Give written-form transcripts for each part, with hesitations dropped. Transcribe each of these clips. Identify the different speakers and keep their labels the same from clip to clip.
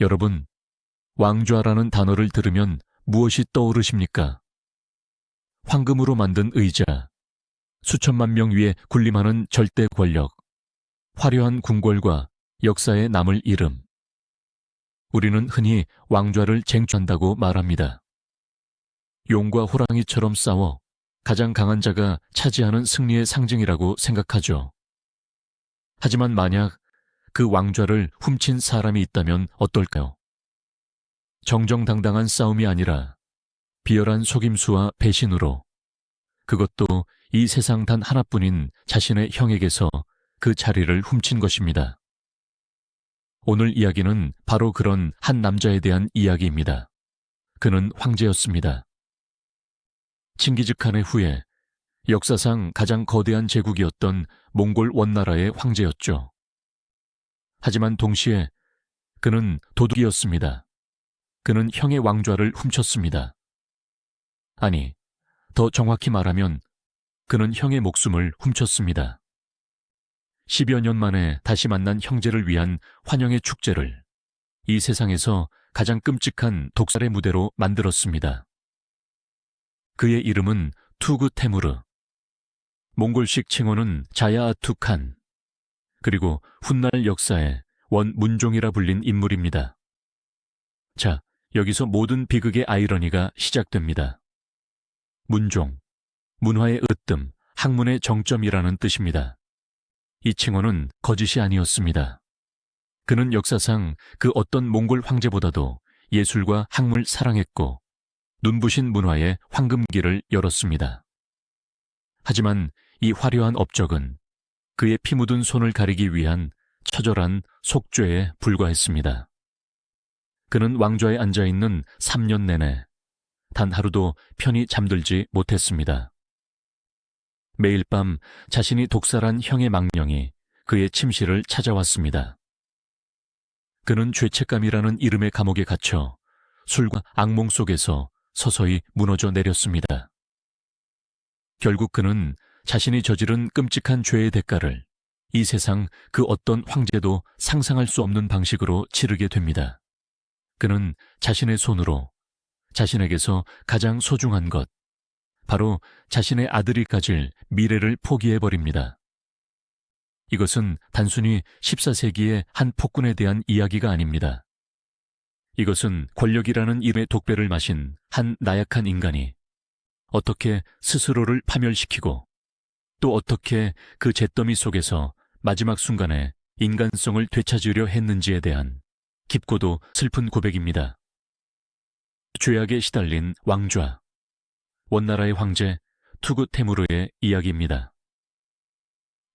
Speaker 1: 여러분, 왕좌라는 단어를 들으면 무엇이 떠오르십니까? 황금으로 만든 의자, 수천만 명 위에 군림하는 절대 권력, 화려한 궁궐과 역사에 남을 이름. 우리는 흔히 왕좌를 쟁취한다고 말합니다. 용과 호랑이처럼 싸워 가장 강한 자가 차지하는 승리의 상징이라고 생각하죠. 하지만 만약 그 왕좌를 훔친 사람이 있다면 어떨까요? 정정당당한 싸움이 아니라 비열한 속임수와 배신으로, 그것도 이 세상 단 하나뿐인 자신의 형에게서 그 자리를 훔친 것입니다. 오늘 이야기는 바로 그런 한 남자에 대한 이야기입니다. 그는 황제였습니다. 칭기즈칸의 후예, 역사상 가장 거대한 제국이었던 몽골 원나라의 황제였죠. 하지만 동시에 그는 도둑이었습니다. 그는 형의 왕좌를 훔쳤습니다. 아니, 더 정확히 말하면 그는 형의 목숨을 훔쳤습니다. 10여 년 만에 다시 만난 형제를 위한 환영의 축제를 이 세상에서 가장 끔찍한 독살의 무대로 만들었습니다. 그의 이름은 투그 테무르. 몽골식 칭호는 자야아투 칸. 그리고 훗날 역사의 원문종이라 불린 인물입니다. 자, 여기서 모든 비극의 아이러니가 시작됩니다. 문종, 문화의 으뜸, 학문의 정점이라는 뜻입니다. 이 칭호는 거짓이 아니었습니다. 그는 역사상 그 어떤 몽골 황제보다도 예술과 학문을 사랑했고 눈부신 문화의 황금기를 열었습니다. 하지만 이 화려한 업적은 그의 피 묻은 손을 가리기 위한 처절한 속죄에 불과했습니다. 그는 왕좌에 앉아있는 3년 내내 단 하루도 편히 잠들지 못했습니다. 매일 밤 자신이 독살한 형의 망령이 그의 침실을 찾아왔습니다. 그는 죄책감이라는 이름의 감옥에 갇혀 술과 악몽 속에서 서서히 무너져 내렸습니다. 결국 그는 자신이 저지른 끔찍한 죄의 대가를 이 세상 그 어떤 황제도 상상할 수 없는 방식으로 치르게 됩니다. 그는 자신의 손으로 자신에게서 가장 소중한 것, 바로 자신의 아들이 가질 미래를 포기해버립니다. 이것은 단순히 14세기의 한 폭군에 대한 이야기가 아닙니다. 이것은 권력이라는 이름의 독배를 마신 한 나약한 인간이 어떻게 스스로를 파멸시키고 또 어떻게 그 잿더미 속에서 마지막 순간에 인간성을 되찾으려 했는지에 대한 깊고도 슬픈 고백입니다. 죄악에 시달린 왕좌, 원나라의 황제 투그 테무르의 이야기입니다.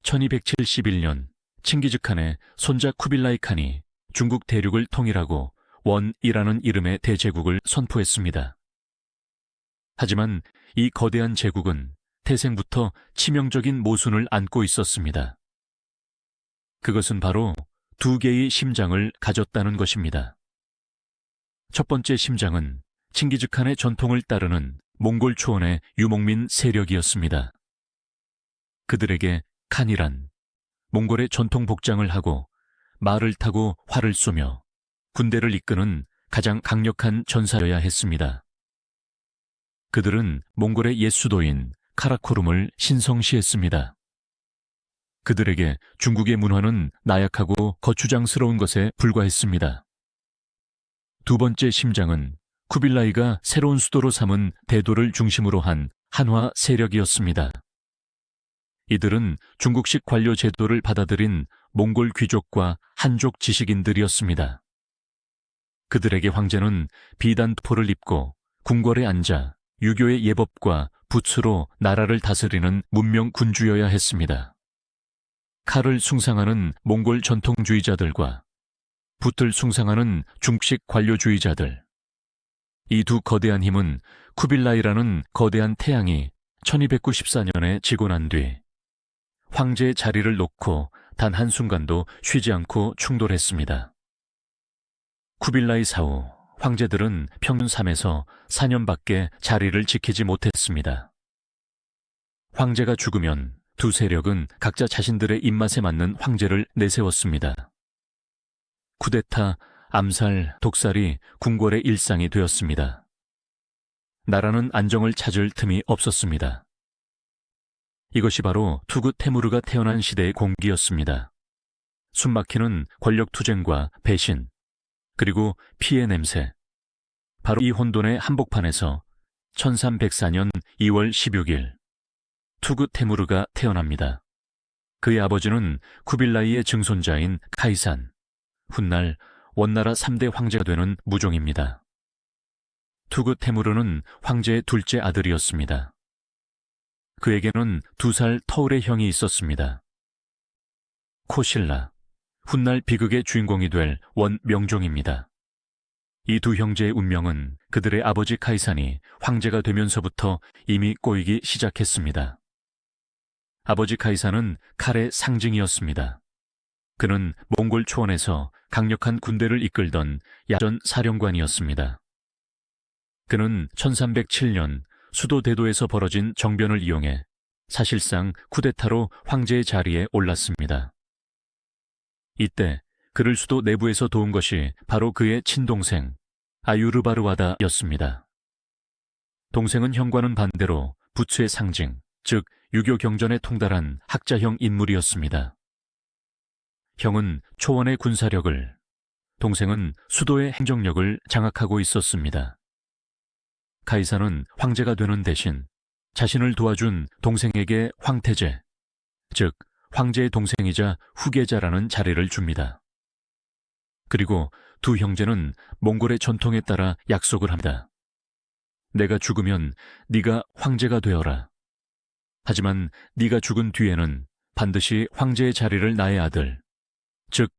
Speaker 1: 1271년 칭기즈칸의 손자 쿠빌라이 칸이 중국 대륙을 통일하고 원이라는 이름의 대제국을 선포했습니다. 하지만 이 거대한 제국은 태생부터 치명적인 모순을 안고 있었습니다. 그것은 바로 두 개의 심장을 가졌다는 것입니다. 첫 번째 심장은 칭기즈칸의 전통을 따르는 몽골 초원의 유목민 세력이었습니다. 그들에게 칸이란 몽골의 전통 복장을 하고 말을 타고 활을 쏘며 군대를 이끄는 가장 강력한 전사여야 했습니다. 그들은 몽골의 옛 수도인 카라코룸을 신성시했습니다. 그들에게 중국의 문화는 나약하고 거추장스러운 것에 불과했습니다. 두 번째 심장은 쿠빌라이가 새로운 수도로 삼은 대도를 중심으로 한 한화 세력이었습니다. 이들은 중국식 관료 제도를 받아들인 몽골 귀족과 한족 지식인들이었습니다. 그들에게 황제는 비단포를 입고 궁궐에 앉아 유교의 예법과 붓으로 나라를 다스리는 문명 군주여야 했습니다. 칼을 숭상하는 몽골 전통주의자들과 붓을 숭상하는 중국식 관료주의자들. 이 두 거대한 힘은 쿠빌라이라는 거대한 태양이 1294년에 지고 난 뒤 황제의 자리를 놓고 단 한순간도 쉬지 않고 충돌했습니다. 쿠빌라이 사후 황제들은 평균 3에서 4년밖에 자리를 지키지 못했습니다. 황제가 죽으면 두 세력은 각자 자신들의 입맛에 맞는 황제를 내세웠습니다. 쿠데타 암살, 독살이 궁궐의 일상이 되었습니다. 나라는 안정을 찾을 틈이 없었습니다. 이것이 바로 투구 테무르가 태어난 시대의 공기였습니다. 숨막히는 권력 투쟁과 배신, 그리고 피해 냄새. 바로 이 혼돈의 한복판에서 1304년 2월 16일 투구 테무르가 태어납니다. 그의 아버지는 쿠빌라이의 증손자인 카이산, 훗날 원나라 3대 황제가 되는 무종입니다. 투구 테무르는 황제의 둘째 아들이었습니다. 그에게는 2살 터울의 형이 있었습니다. 코실라, 훗날 비극의 주인공이 될 원명종입니다. 이 두 형제의 운명은 그들의 아버지 카이산이 황제가 되면서부터 이미 꼬이기 시작했습니다. 아버지 카이산은 칼의 상징이었습니다. 그는 몽골 초원에서 강력한 군대를 이끌던 야전 사령관이었습니다. 그는 1307년 수도 대도에서 벌어진 정변을 이용해 사실상 쿠데타로 황제의 자리에 올랐습니다. 이때 그를 수도 내부에서 도운 것이 바로 그의 친동생 아유르바르와다였습니다. 동생은 형과는 반대로 부츠의 상징, 즉 유교 경전에 통달한 학자형 인물이었습니다. 형은 초원의 군사력을, 동생은 수도의 행정력을 장악하고 있었습니다. 카이사는 황제가 되는 대신 자신을 도와준 동생에게 황태제, 즉 황제의 동생이자 후계자라는 자리를 줍니다. 그리고 두 형제는 몽골의 전통에 따라 약속을 합니다. 내가 죽으면 네가 황제가 되어라. 하지만 네가 죽은 뒤에는 반드시 황제의 자리를 나의 아들, 즉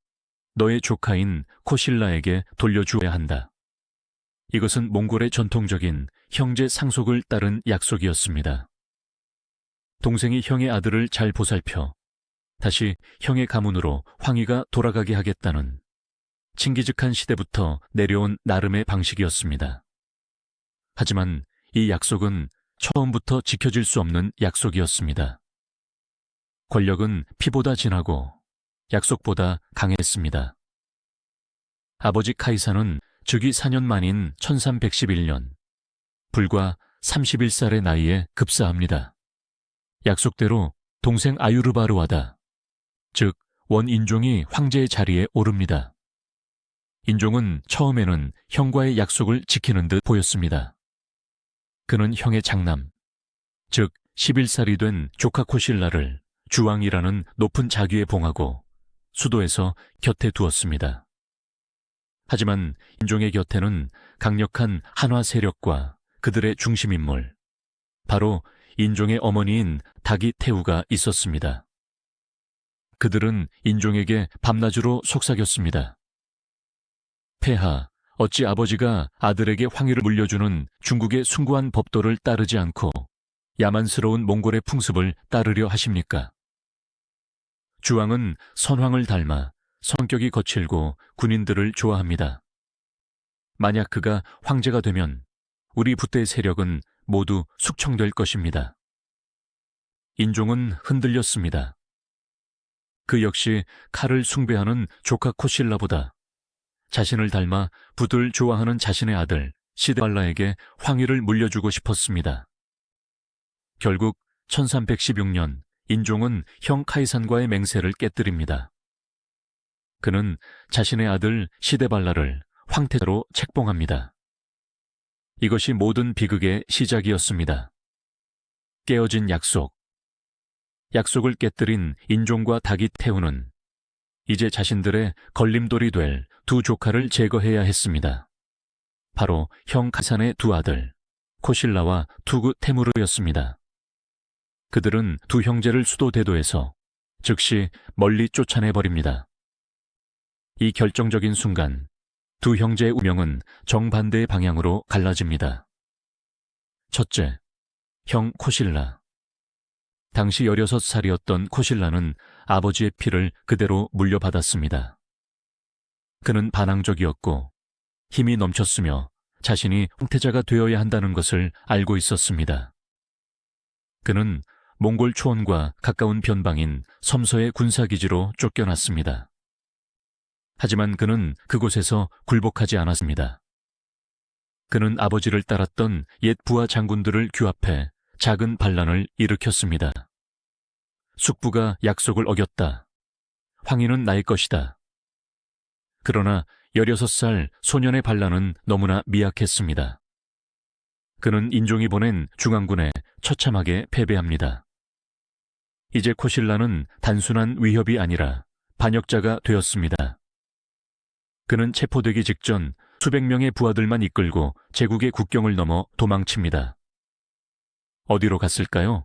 Speaker 1: 너의 조카인 코실라에게 돌려주어야 한다. 이것은 몽골의 전통적인 형제 상속을 따른 약속이었습니다. 동생이 형의 아들을 잘 보살펴 다시 형의 가문으로 황위가 돌아가게 하겠다는 칭기즈칸 시대부터 내려온 나름의 방식이었습니다. 하지만 이 약속은 처음부터 지켜질 수 없는 약속이었습니다. 권력은 피보다 진하고 약속보다 강했습니다. 아버지 카이사는 즉위 4년 만인 1311년, 불과 31살의 나이에 급사합니다. 약속대로 동생 아유르바르와다, 즉 원인종이 황제의 자리에 오릅니다. 인종은 처음에는 형과의 약속을 지키는 듯 보였습니다. 그는 형의 장남, 즉 11살이 된 조카 코실라를 주왕이라는 높은 자귀에 봉하고 수도에서 곁에 두었습니다. 하지만 인종의 곁에는 강력한 한화 세력과 그들의 중심인물, 바로 인종의 어머니인 다기 태우가 있었습니다. 그들은 인종에게 밤낮으로 속삭였습니다. 폐하, 어찌 아버지가 아들에게 황위를 물려주는 중국의 숭고한 법도를 따르지 않고 야만스러운 몽골의 풍습을 따르려 하십니까? 주왕은 선왕을 닮아 성격이 거칠고 군인들을 좋아합니다. 만약 그가 황제가 되면 우리 부대의 세력은 모두 숙청될 것입니다. 인종은 흔들렸습니다. 그 역시 칼을 숭배하는 조카 코실라보다 자신을 닮아 붓을 좋아하는 자신의 아들 시데발라에게 황위를 물려주고 싶었습니다. 결국 1316년 인종은 형 카이산과의 맹세를 깨뜨립니다. 그는 자신의 아들 시데발라를 황태자로 책봉합니다. 이것이 모든 비극의 시작이었습니다. 깨어진 약속. 약속을 깨뜨린 인종과 다기 태우는 이제 자신들의 걸림돌이 될 두 조카를 제거해야 했습니다. 바로 형 카이산의 두 아들, 코실라와 투구 테무르였습니다. 그들은 두 형제를 수도 대도에서 즉시 멀리 쫓아내버립니다. 이 결정적인 순간 두 형제의 운명은 정반대의 방향으로 갈라집니다. 첫째, 형 코실라. 당시 16살이었던 코실라는 아버지의 피를 그대로 물려받았습니다. 그는 반항적이었고 힘이 넘쳤으며 자신이 황태자가 되어야 한다는 것을 알고 있었습니다. 그는 몽골 초원과 가까운 변방인 섬서의 군사기지로 쫓겨났습니다. 하지만 그는 그곳에서 굴복하지 않았습니다. 그는 아버지를 따랐던 옛 부하 장군들을 규합해 작은 반란을 일으켰습니다. 숙부가 약속을 어겼다. 황희는 나의 것이다. 그러나 16살 소년의 반란은 너무나 미약했습니다. 그는 인종이 보낸 중앙군에 처참하게 패배합니다. 이제 코실라는 단순한 위협이 아니라 반역자가 되었습니다. 그는 체포되기 직전 수백 명의 부하들만 이끌고 제국의 국경을 넘어 도망칩니다. 어디로 갔을까요?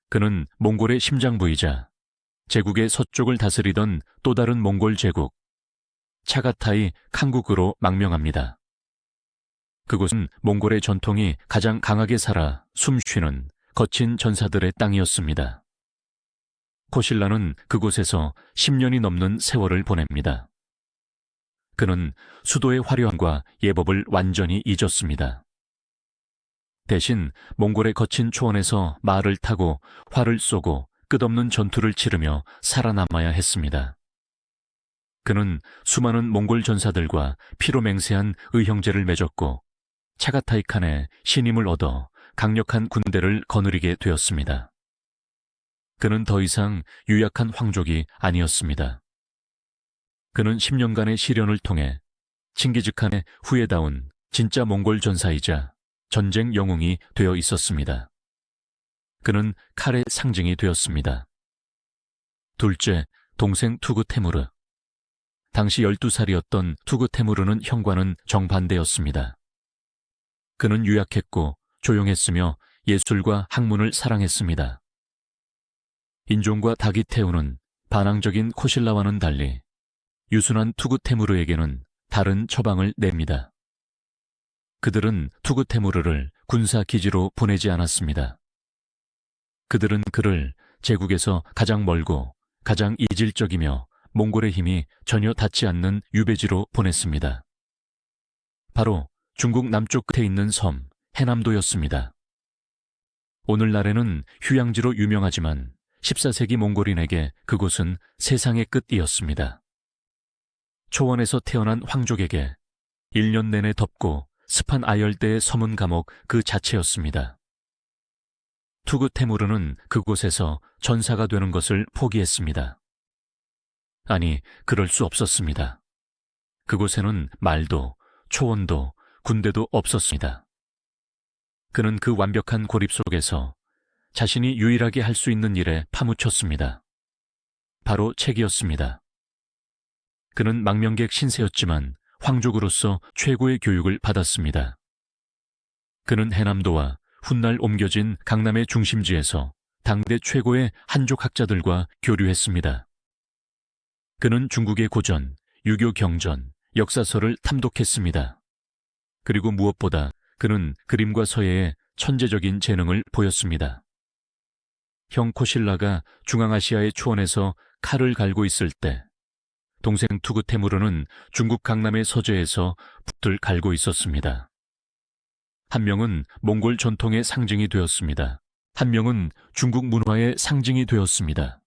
Speaker 1: 그는 몽골의 심장부이자 제국의 서쪽을 다스리던 또 다른 몽골 제국, 차가타이 칸국으로 망명합니다. 그곳은 몽골의 전통이 가장 강하게 살아 숨쉬는 거친 전사들의 땅이었습니다. 코실라는 그곳에서 10년이 넘는 세월을 보냅니다. 그는 수도의 화려함과 예법을 완전히 잊었습니다. 대신 몽골의 거친 초원에서 말을 타고 활을 쏘고 끝없는 전투를 치르며 살아남아야 했습니다. 그는 수많은 몽골 전사들과 피로 맹세한 의형제를 맺었고 차가타이 칸의 신임을 얻어 강력한 군대를 거느리게 되었습니다. 그는 더 이상 유약한 황족이 아니었습니다. 그는 10년간의 시련을 통해 칭기즈칸의 후예다운 진짜 몽골 전사이자 전쟁 영웅이 되어 있었습니다. 그는 칼의 상징이 되었습니다. 둘째, 동생 투구 테무르. 당시 12살이었던 투구 테무르는 형과는 정반대였습니다. 그는 유약했고 조용했으며 예술과 학문을 사랑했습니다. 인종과 닭이 태우는 반항적인 코실라와는 달리 유순한 투구 테무르에게는 다른 처방을 냅니다. 그들은 투구 테무르를 군사 기지로 보내지 않았습니다. 그들은 그를 제국에서 가장 멀고 가장 이질적이며 몽골의 힘이 전혀 닿지 않는 유배지로 보냈습니다. 바로 중국 남쪽 끝에 있는 섬 해남도였습니다. 오늘날에는 휴양지로 유명하지만 14세기 몽골인에게 그곳은 세상의 끝이었습니다. 초원에서 태어난 황족에게 1년 내내 덥고 습한 아열대의 섬은 감옥 그 자체였습니다. 투구 테무르는 그곳에서 전사가 되는 것을 포기했습니다. 아니, 그럴 수 없었습니다. 그곳에는 말도, 초원도, 군대도 없었습니다. 그는 그 완벽한 고립 속에서 자신이 유일하게 할 수 있는 일에 파묻혔습니다. 바로 책이었습니다. 그는 망명객 신세였지만 황족으로서 최고의 교육을 받았습니다. 그는 해남도와 훗날 옮겨진 강남의 중심지에서 당대 최고의 한족 학자들과 교류했습니다. 그는 중국의 고전, 유교 경전, 역사서를 탐독했습니다. 그리고 무엇보다 그는 그림과 서예에 천재적인 재능을 보였습니다. 형 코실라가 중앙아시아의 초원에서 칼을 갈고 있을 때 동생 투구 테무르는 중국 강남의 서재에서 붓을 갈고 있었습니다. 한 명은 몽골 전통의 상징이 되었습니다. 한 명은 중국 문화의 상징이 되었습니다.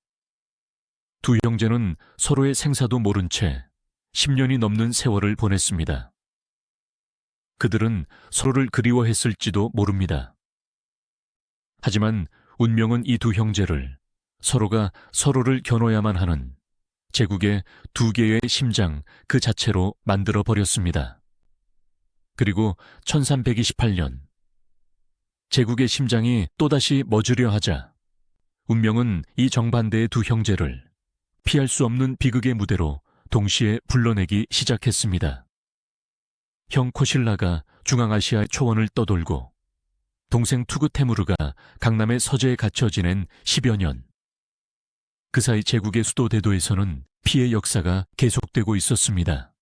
Speaker 1: 두 형제는 서로의 생사도 모른 채 10년이 넘는 세월을 보냈습니다. 그들은 서로를 그리워했을지도 모릅니다. 하지만 운명은 이 두 형제를 서로가 서로를 겨눠야만 하는 제국의 두 개의 심장 그 자체로 만들어버렸습니다. 그리고 1328년 제국의 심장이 또다시 멎으려 하자 운명은 이 정반대의 두 형제를 피할 수 없는 비극의 무대로 동시에 불러내기 시작했습니다. 형 코실라가 중앙아시아 초원을 떠돌고 동생 투구 테무르가 강남의 서재에 갇혀 지낸 10여 년. 그 사이 제국의 수도 대도에서는 피해 역사가 계속되고 있었습니다.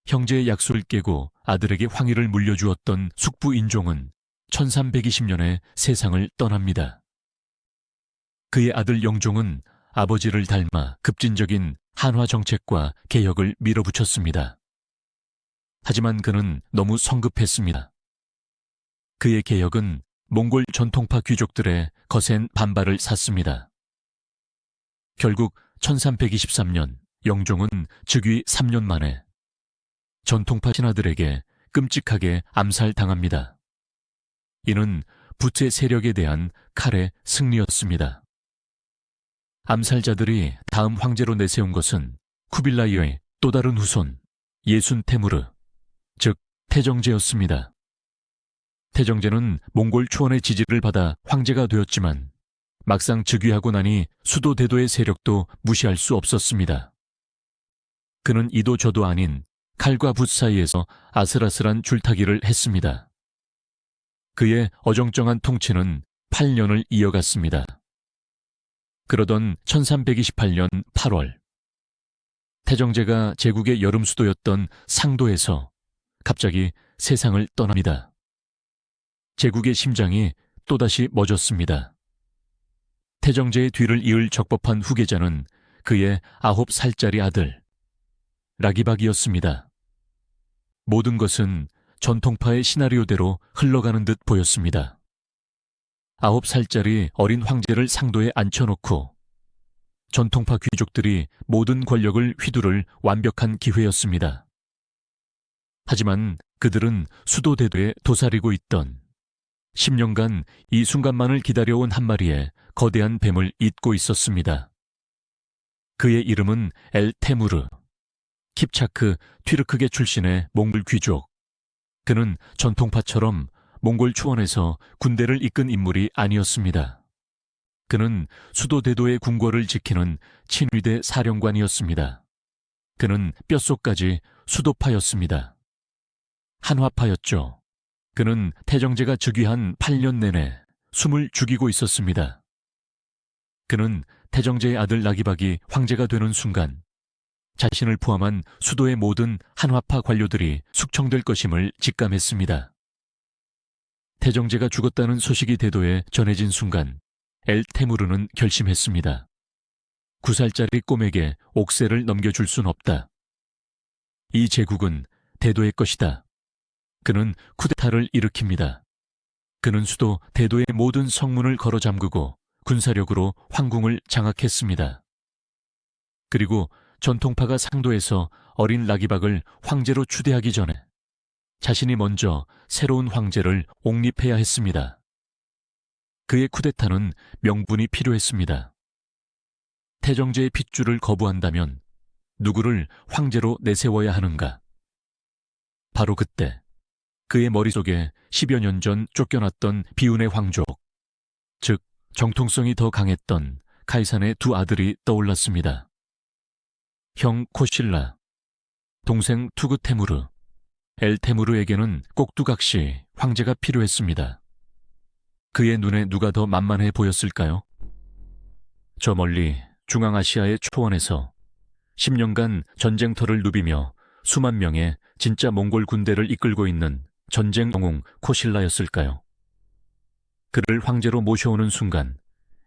Speaker 1: 형제의 약속을 깨고 아들에게 황위를 물려주었던 숙부 인종은 1320년에 세상을 떠납니다. 그의 아들 영종은 아버지를 닮아 급진적인 한화 정책과 개혁을 밀어붙였습니다. 하지만 그는 너무 성급했습니다. 그의 개혁은 몽골 전통파 귀족들의 거센 반발을 샀습니다. 결국 1323년 영종은 즉위 3년 만에 전통파 신하들에게 끔찍하게 암살당합니다. 이는 부채 세력에 대한 칼의 승리였습니다. 암살자들이 다음 황제로 내세운 것은 쿠빌라이의 또 다른 후손 예순테무르, 즉 태정제였습니다. 태정제는 몽골 초원의 지지를 받아 황제가 되었지만 막상 즉위하고 나니 수도 대도의 세력도 무시할 수 없었습니다. 그는 이도 저도 아닌 칼과 붓 사이에서 아슬아슬한 줄타기를 했습니다. 그의 어정쩡한 통치는 8년을 이어갔습니다. 그러던 1328년 8월, 태정제가 제국의 여름 수도였던 상도에서 갑자기 세상을 떠납니다. 제국의 심장이 또다시 멎었습니다. 태정제의 뒤를 이을 적법한 후계자는 그의 9살짜리 아들 라기박이었습니다. 모든 것은 전통파의 시나리오대로 흘러가는 듯 보였습니다. 9살짜리 어린 황제를 상도에 앉혀놓고 전통파 귀족들이 모든 권력을 휘두를 완벽한 기회였습니다. 하지만 그들은 수도 대도에 도사리고 있던 10년간 이 순간만을 기다려온 한 마리의 거대한 뱀을 잇고 있었습니다. 그의 이름은 엘테무르, 킵차크 튀르크계 출신의 몽골 귀족. 그는 전통파처럼 몽골 초원에서 군대를 이끈 인물이 아니었습니다. 그는 수도 대도의 궁궐을 지키는 친위대 사령관이었습니다. 그는 뼛속까지 수도파였습니다. 한화파였죠. 그는 태정제가 즉위한 8년 내내 숨을 죽이고 있었습니다. 그는 태정제의 아들 라기박이 황제가 되는 순간 자신을 포함한 수도의 모든 한화파 관료들이 숙청될 것임을 직감했습니다. 태정제가 죽었다는 소식이 대도에 전해진 순간 엘테무르는 결심했습니다. 9살짜리 꼬맥에 옥새를 넘겨줄 순 없다. 이 제국은 대도의 것이다. 그는 쿠데타를 일으킵니다. 그는 수도 대도의 모든 성문을 걸어 잠그고 군사력으로 황궁을 장악했습니다. 그리고 전통파가 상도에서 어린 라기박을 황제로 추대하기 전에 자신이 먼저 새로운 황제를 옹립해야 했습니다. 그의 쿠데타는 명분이 필요했습니다. 태정제의 핏줄을 거부한다면 누구를 황제로 내세워야 하는가? 바로 그때 그의 머릿속에 10여 년 전 쫓겨났던 비운의 황족, 즉 정통성이 더 강했던 카이산의 두 아들이 떠올랐습니다. 형 코실라, 동생 투그테무르, 엘테무르에게는 꼭두각시 황제가 필요했습니다. 그의 눈에 누가 더 만만해 보였을까요? 저 멀리 중앙아시아의 초원에서 10년간 전쟁터를 누비며 수만 명의 진짜 몽골 군대를 이끌고 있는 전쟁 영웅 코실라였을까요? 그를 황제로 모셔오는 순간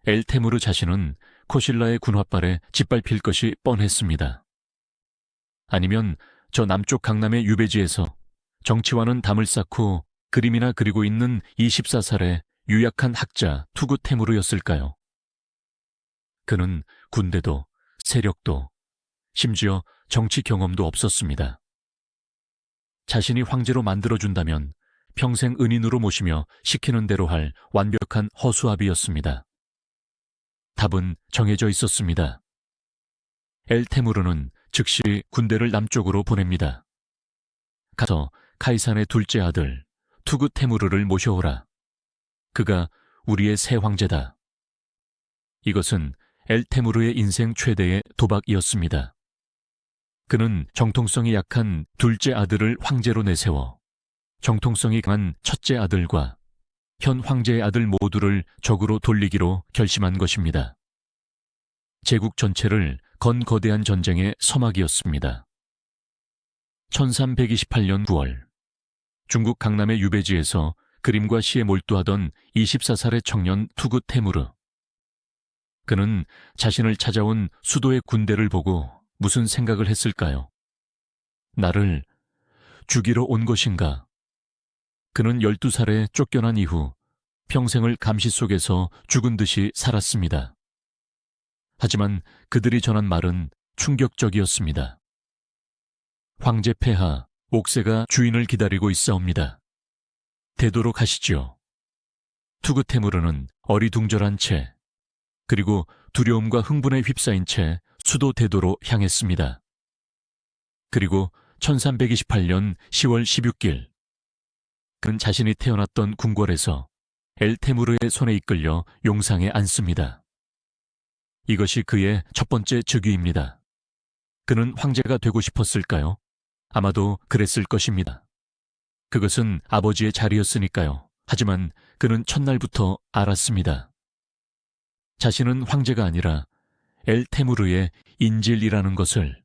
Speaker 1: 엘테무르 자신은 코실라의 군화발에 짓밟힐 것이 뻔했습니다. 아니면 저 남쪽 강남의 유배지에서 정치와는 담을 쌓고 그림이나 그리고 있는 24살의 유약한 학자 투구테무르였을까요? 그는 군대도 세력도 심지어 정치 경험도 없었습니다. 자신이 황제로 만들어준다면 평생 은인으로 모시며 시키는 대로 할 완벽한 허수아비였습니다. 답은 정해져 있었습니다. 엘테무르는 즉시 군대를 남쪽으로 보냅니다. 가서 카이산의 둘째 아들 투구테무르를 모셔오라. 그가 우리의 새 황제다. 이것은 엘테무르의 인생 최대의 도박이었습니다. 그는 정통성이 약한 둘째 아들을 황제로 내세워 정통성이 강한 첫째 아들과 현 황제의 아들 모두를 적으로 돌리기로 결심한 것입니다. 제국 전체를 건 거대한 전쟁의 서막이었습니다. 1328년 9월, 중국 강남의 유배지에서 그림과 시에 몰두하던 24살의 청년 투구테무르. 그는 자신을 찾아온 수도의 군대를 보고 무슨 생각을 했을까요? 나를 죽이러 온 것인가? 그는 12살에 쫓겨난 이후 평생을 감시 속에서 죽은 듯이 살았습니다. 하지만 그들이 전한 말은 충격적이었습니다. 황제 폐하, 옥새가 주인을 기다리고 있사옵니다. 되도록 하시지요. 투그테무르는 어리둥절한 채, 그리고 두려움과 흥분에 휩싸인 채 수도 대도로 향했습니다. 그리고 1328년 10월 16일, 그는 자신이 태어났던 궁궐에서 엘테무르의 손에 이끌려 용상에 앉습니다. 이것이 그의 첫 번째 즉위입니다. 그는 황제가 되고 싶었을까요? 아마도 그랬을 것입니다. 그것은 아버지의 자리였으니까요. 하지만 그는 첫날부터 알았습니다. 자신은 황제가 아니라 엘테무르의 인질이라는 것을.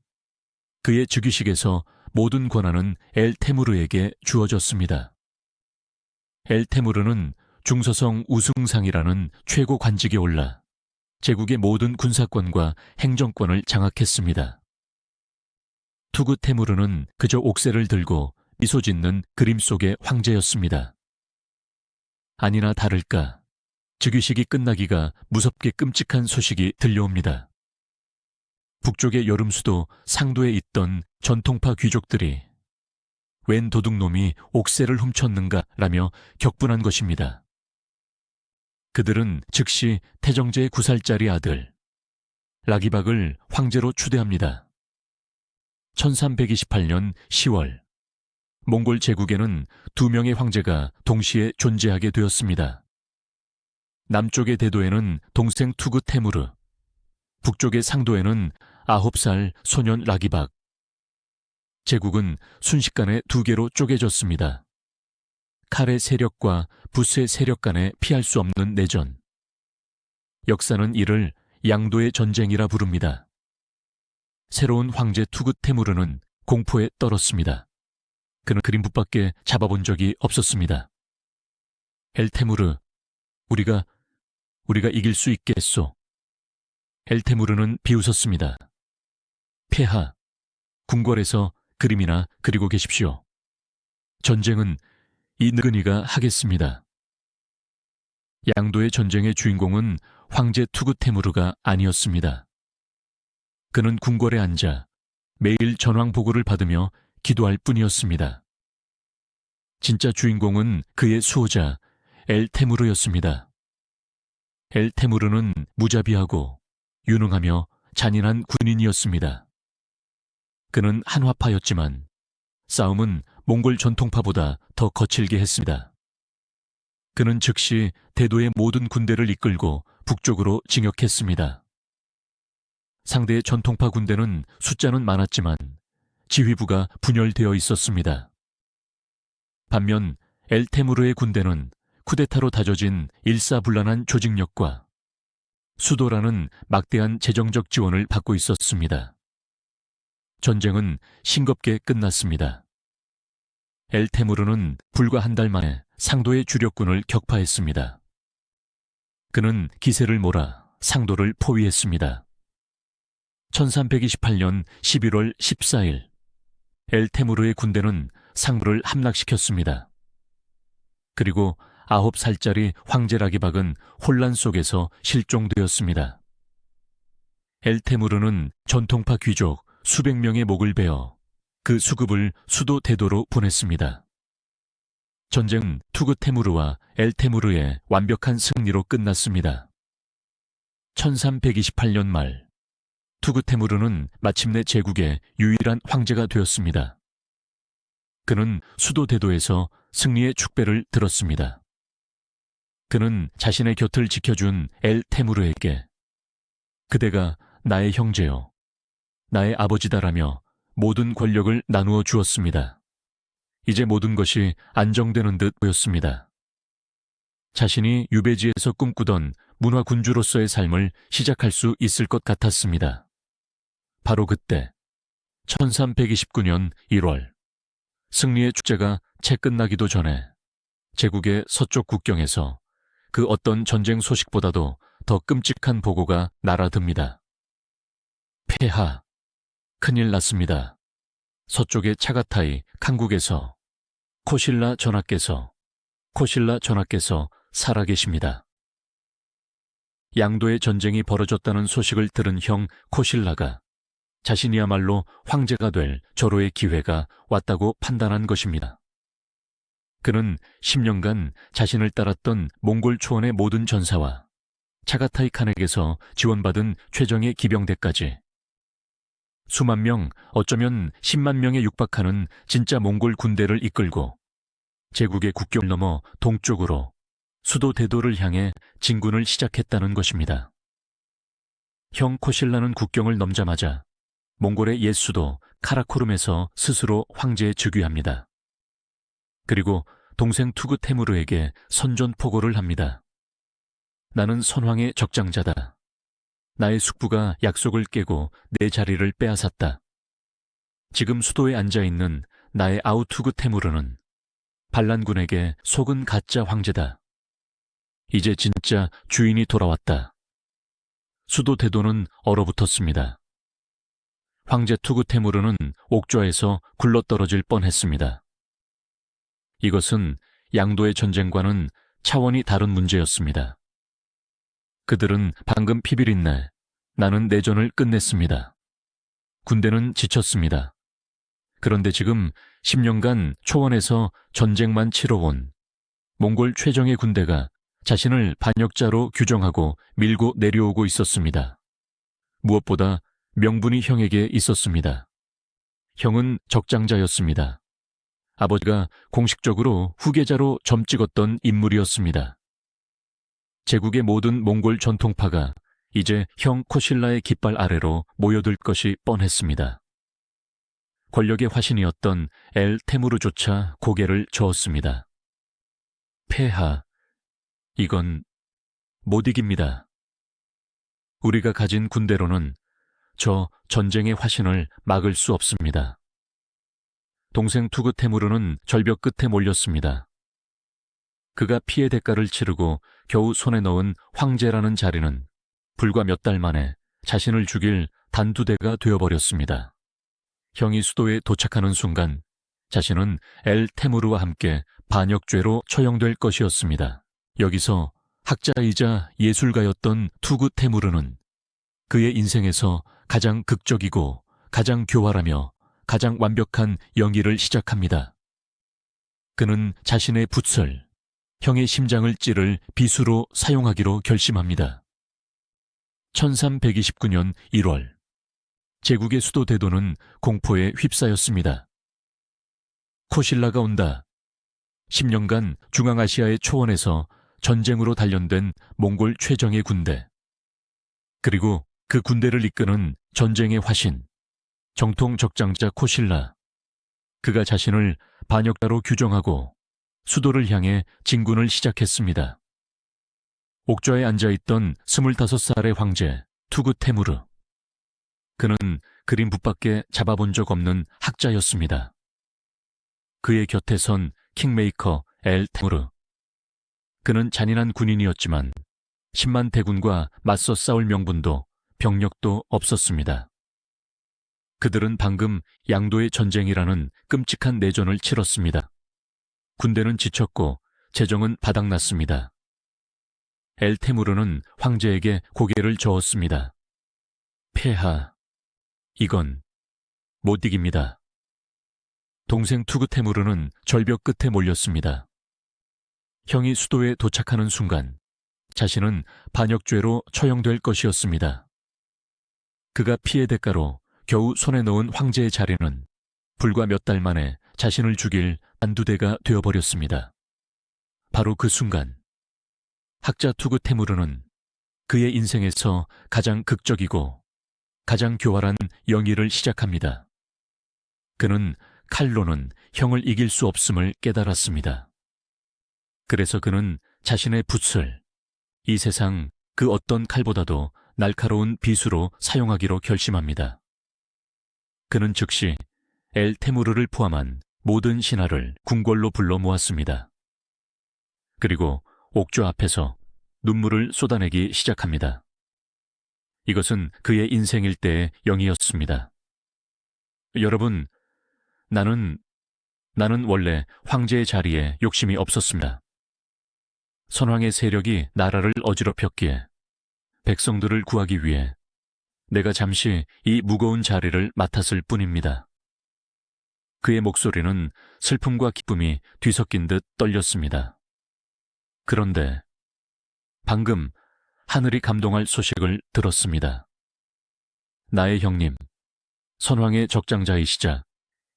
Speaker 1: 그의 즉위식에서 모든 권한은 엘테무르에게 주어졌습니다. 엘테무르는 중서성 우승상이라는 최고 관직에 올라 제국의 모든 군사권과 행정권을 장악했습니다. 투그테무르는 그저 옥새를 들고 미소 짓는 그림 속의 황제였습니다. 아니나 다를까 즉위식이 끝나기가 무섭게 끔찍한 소식이 들려옵니다. 북쪽의 여름수도 상도에 있던 전통파 귀족들이 웬 도둑놈이 옥새를 훔쳤는가 라며 격분한 것입니다. 그들은 즉시 태정제의 9살짜리 아들 라기박을 황제로 추대합니다. 1328년 10월 몽골 제국에는 2명의 황제가 동시에 존재하게 되었습니다. 남쪽의 대도에는 동생 투그테무르, 북쪽의 상도에는 9살 소년 라기박. 제국은 순식간에 2개로 쪼개졌습니다. 칼의 세력과 붓의 세력 간에 피할 수 없는 내전. 역사는 이를 양도의 전쟁이라 부릅니다. 새로운 황제 투그테무르는 공포에 떨었습니다. 그는 그림붓밖에 잡아본 적이 없었습니다. 엘테무르, 우리가 이길 수 있겠소. 엘테무르는 비웃었습니다. 폐하, 궁궐에서 그림이나 그리고 계십시오. 전쟁은 이 늙은이가 하겠습니다. 양도의 전쟁의 주인공은 황제 투그테무르가 아니었습니다. 그는 궁궐에 앉아 매일 전황 보고를 받으며 기도할 뿐이었습니다. 진짜 주인공은 그의 수호자 엘테무르였습니다. 엘테무르는 무자비하고 유능하며 잔인한 군인이었습니다. 그는 한화파였지만 싸움은 몽골 전통파보다 더 거칠게 했습니다. 그는 즉시 대도의 모든 군대를 이끌고 북쪽으로 진격했습니다. 상대의 전통파 군대는 숫자는 많았지만 지휘부가 분열되어 있었습니다. 반면 엘테무르의 군대는 쿠데타로 다져진 일사불란한 조직력과 수도라는 막대한 재정적 지원을 받고 있었습니다. 전쟁은 싱겁게 끝났습니다. 엘테무르는 불과 한 달 만에 상도의 주력군을 격파했습니다. 그는 기세를 몰아 상도를 포위했습니다. 1328년 11월 14일 엘테무르의 군대는 상도를 함락시켰습니다. 그리고 9살짜리 황제 라기박은 혼란 속에서 실종되었습니다. 엘테무르는 전통파 귀족 수백 명의 목을 베어 그 수급을 수도 대도로 보냈습니다. 전쟁은 투그테무르와 엘테무르의 완벽한 승리로 끝났습니다. 1328년 말 투그테무르는 마침내 제국의 유일한 황제가 되었습니다. 그는 수도 대도에서 승리의 축배를 들었습니다. 그는 자신의 곁을 지켜준 엘테무르에게 그대가 나의 형제요, 나의 아버지다라며 모든 권력을 나누어 주었습니다. 이제 모든 것이 안정되는 듯 보였습니다. 자신이 유배지에서 꿈꾸던 문화군주로서의 삶을 시작할 수 있을 것 같았습니다. 바로 그때 1329년 1월 승리의 축제가 채 끝나기도 전에 제국의 서쪽 국경에서 그 어떤 전쟁 소식보다도 더 끔찍한 보고가 날아듭니다. 폐하, 큰일 났습니다. 서쪽의 차가타이 칸국에서 코실라 전하께서 살아계십니다. 양도의 전쟁이 벌어졌다는 소식을 들은 형 코실라가 자신이야말로 황제가 될 절호의 기회가 왔다고 판단한 것입니다. 그는 10년간 자신을 따랐던 몽골 초원의 모든 전사와 차가타이 칸에게서 지원받은 최정예 기병대까지 수만 명, 어쩌면 10만 명에 육박하는 진짜 몽골 군대를 이끌고 제국의 국경을 넘어 동쪽으로 수도 대도를 향해 진군을 시작했다는 것입니다. 형 코실라는 국경을 넘자마자 몽골의 옛 수도 카라코룸에서 스스로 황제에 즉위합니다. 그리고 동생 투그 테무르에게 선전포고를 합니다. 나는 선왕의 적장자다. 나의 숙부가 약속을 깨고 내 자리를 빼앗았다. 지금 수도에 앉아있는 나의 아우투그 테무르는 반란군에게 속은 가짜 황제다. 이제 진짜 주인이 돌아왔다. 수도 대도는 얼어붙었습니다. 황제 투그 테무르는 옥좌에서 굴러떨어질 뻔했습니다. 이것은 양도의 전쟁과는 차원이 다른 문제였습니다. 그들은 방금 피비린 날 나는 내전을 끝냈습니다. 군대는 지쳤습니다. 그런데 지금 10년간 초원에서 전쟁만 치러온 몽골 최정예 군대가 자신을 반역자로 규정하고 밀고 내려오고 있었습니다. 무엇보다 명분이 형에게 있었습니다. 형은 적장자였습니다. 아버지가 공식적으로 후계자로 점 찍었던 인물이었습니다. 제국의 모든 몽골 전통파가 이제 형 코실라의 깃발 아래로 모여들 것이 뻔했습니다. 권력의 화신이었던 엘 테무르조차 고개를 저었습니다. 폐하, 이건 못 이깁니다. 우리가 가진 군대로는 저 전쟁의 화신을 막을 수 없습니다. 동생 투그 테무르는 절벽 끝에 몰렸습니다. 그가 피해 대가를 치르고 겨우 손에 넣은 황제라는 자리는 불과 몇 달 만에 자신을 죽일 단두대가 되어버렸습니다. 형이 수도에 도착하는 순간 자신은 엘 테무르와 함께 반역죄로 처형될 것이었습니다. 여기서 학자이자 예술가였던 투그 테무르는 그의 인생에서 가장 극적이고 가장 교활하며 가장 완벽한 연기를 시작합니다. 그는 자신의 붓을 형의 심장을 찌를 비수로 사용하기로 결심합니다. 1329년 1월, 제국의 수도 대도는 공포에 휩싸였습니다. 코실라가 온다. 10년간 중앙아시아의 초원에서 전쟁으로 단련된 몽골 최정예 군대. 그리고 그 군대를 이끄는 전쟁의 화신, 정통 적장자 코실라. 그가 자신을 반역자로 규정하고 수도를 향해 진군을 시작했습니다. 옥좌에 앉아있던 25살의 황제 투그 테무르. 그는 그림 붓밖에 잡아본 적 없는 학자였습니다. 그의 곁에 선 킹메이커 엘 테무르. 그는 잔인한 군인이었지만 10만 대군과 맞서 싸울 명분도 병력도 없었습니다. 그들은 방금 양도의 전쟁이라는 끔찍한 내전을 치렀습니다. 군대는 지쳤고 재정은 바닥났습니다. 엘 테무르는 황제에게 고개를 저었습니다. 폐하, 이건 못 이깁니다. 동생 투그 테무르는 절벽 끝에 몰렸습니다. 형이 수도에 도착하는 순간 자신은 반역죄로 처형될 것이었습니다. 그가 피해 대가로 겨우 손에 넣은 황제의 자리는 불과 몇 달 만에 자신을 죽일 단두대가 되어버렸습니다. 바로 그 순간 학자 투그 테무르는 그의 인생에서 가장 극적이고 가장 교활한 연기를 시작합니다. 그는 칼로는 형을 이길 수 없음을 깨달았습니다. 그래서 그는 자신의 붓을 이 세상 그 어떤 칼보다도 날카로운 비수로 사용하기로 결심합니다. 그는 즉시 엘 테무르를 포함한 모든 신하를 궁궐로 불러 모았습니다. 그리고 옥좌 앞에서 눈물을 쏟아내기 시작합니다. 이것은 그의 인생 일대의 영이었습니다. 여러분, 나는 원래 황제의 자리에 욕심이 없었습니다. 선왕의 세력이 나라를 어지럽혔기에 백성들을 구하기 위해 내가 잠시 이 무거운 자리를 맡았을 뿐입니다. 그의 목소리는 슬픔과 기쁨이 뒤섞인 듯 떨렸습니다. 그런데 방금 하늘이 감동할 소식을 들었습니다. 나의 형님, 선왕의 적장자이시자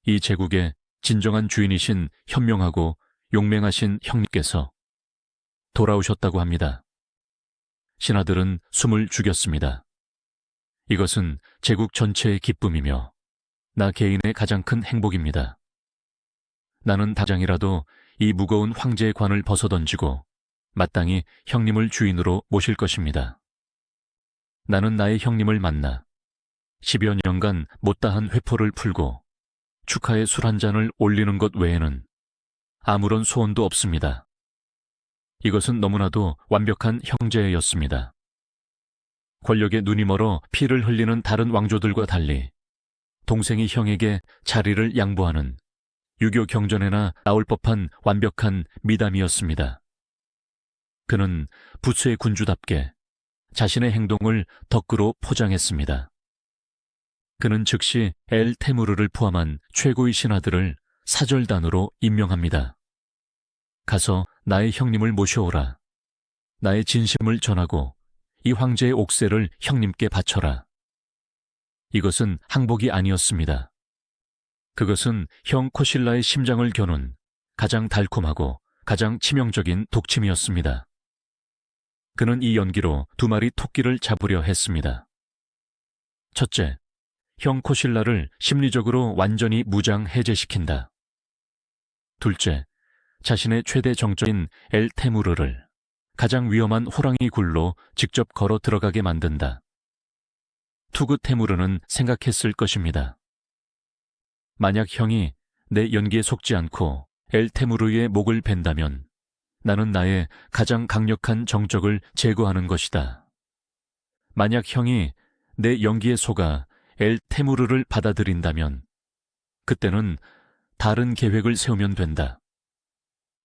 Speaker 1: 이 제국의 진정한 주인이신 현명하고 용맹하신 형님께서 돌아오셨다고 합니다. 신하들은 숨을 죽였습니다. 이것은 제국 전체의 기쁨이며 나 개인의 가장 큰 행복입니다. 나는 당장이라도 이 무거운 황제의 관을 벗어던지고 마땅히 형님을 주인으로 모실 것입니다. 나는 나의 형님을 만나 10여 년간 못다한 회포를 풀고 축하의 술 한 잔을 올리는 것 외에는 아무런 소원도 없습니다. 이것은 너무나도 완벽한 형제였습니다. 권력에 눈이 멀어 피를 흘리는 다른 왕조들과 달리 동생이 형에게 자리를 양보하는 유교 경전에나 나올 법한 완벽한 미담이었습니다. 그는 부수의 군주답게 자신의 행동을 덕으로 포장했습니다. 그는 즉시 엘 테무르를 포함한 최고의 신하들을 사절단으로 임명합니다. 가서 나의 형님을 모셔오라. 나의 진심을 전하고 이 황제의 옥새를 형님께 바쳐라. 이것은 항복이 아니었습니다. 그것은 형 코실라의 심장을 겨눈 가장 달콤하고 가장 치명적인 독침이었습니다. 그는 이 연기로 2마리 토끼를 잡으려 했습니다. 첫째, 형 코실라를 심리적으로 완전히 무장 해제시킨다. 둘째, 자신의 최대 정적인 엘 테무르를 가장 위험한 호랑이 굴로 직접 걸어 들어가게 만든다. 투그 테무르는 생각했을 것입니다. 만약 형이 내 연기에 속지 않고 엘 테무르의 목을 벤다면 나는 나의 가장 강력한 정적을 제거하는 것이다. 만약 형이 내 연기에 속아 엘 테무르를 받아들인다면 그때는 다른 계획을 세우면 된다.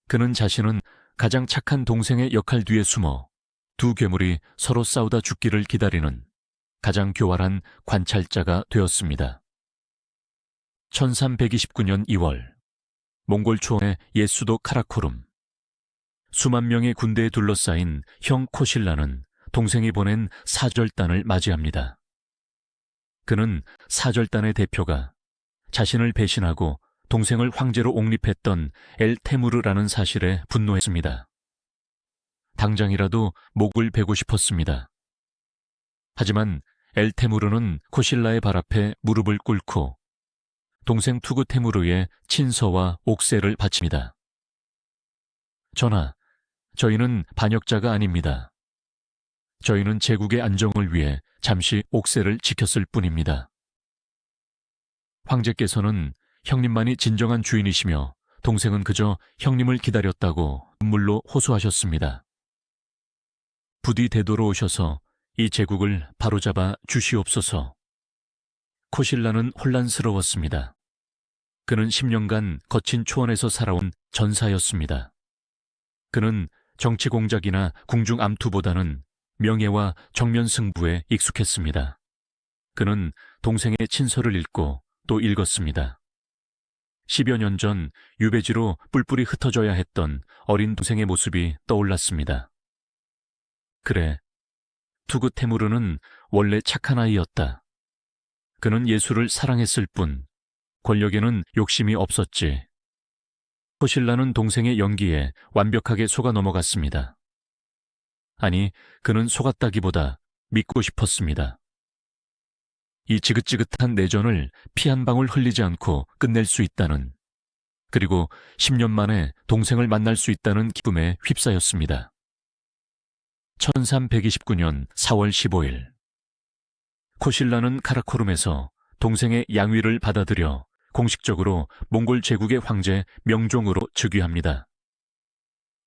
Speaker 1: 그는 자신은 가장 착한 동생의 역할 뒤에 숨어 두 괴물이 서로 싸우다 죽기를 기다리는 가장 교활한 관찰자가 되었습니다. 1329년 2월, 몽골 초원의 옛 수도 카라코룸. 수만 명의 군대에 둘러싸인 형 코실라는 동생이 보낸 사절단을 맞이합니다. 그는 사절단의 대표가 자신을 배신하고 동생을 황제로 옹립했던 엘 테무르라는 사실에 분노했습니다. 당장이라도 목을 베고 싶었습니다. 하지만 엘 테무르는 코실라의 발 앞에 무릎을 꿇고 동생 투그 테무르의 친서와 옥새를 바칩니다. 전하, 저희는 반역자가 아닙니다. 저희는 제국의 안정을 위해 잠시 옥새를 지켰을 뿐입니다. 황제께서는 형님만이 진정한 주인이시며 동생은 그저 형님을 기다렸다고 눈물로 호소하셨습니다. 부디 되돌아오셔서 이 제국을 바로잡아 주시옵소서. 코실라는 혼란스러웠습니다. 그는 10년간 거친 초원에서 살아온 전사였습니다. 그는 정치 공작이나 궁중 암투보다는 명예와 정면 승부에 익숙했습니다. 그는 동생의 친서를 읽고 또 읽었습니다. 10여 년 전 유배지로 뿔뿔이 흩어져야 했던 어린 동생의 모습이 떠올랐습니다. 그래, 투그 테무르는 원래 착한 아이였다. 그는 예술을 사랑했을 뿐 권력에는 욕심이 없었지. 코실라는 동생의 연기에 완벽하게 속아 넘어갔습니다. 아니, 그는 속았다기보다 믿고 싶었습니다. 이 지긋지긋한 내전을 피 한 방울 흘리지 않고 끝낼 수 있다는, 그리고 10년 만에 동생을 만날 수 있다는 기쁨에 휩싸였습니다. 1329년 4월 15일, 코실라는 카라코룸에서 동생의 양위를 받아들여 공식적으로 몽골 제국의 황제 명종으로 즉위합니다.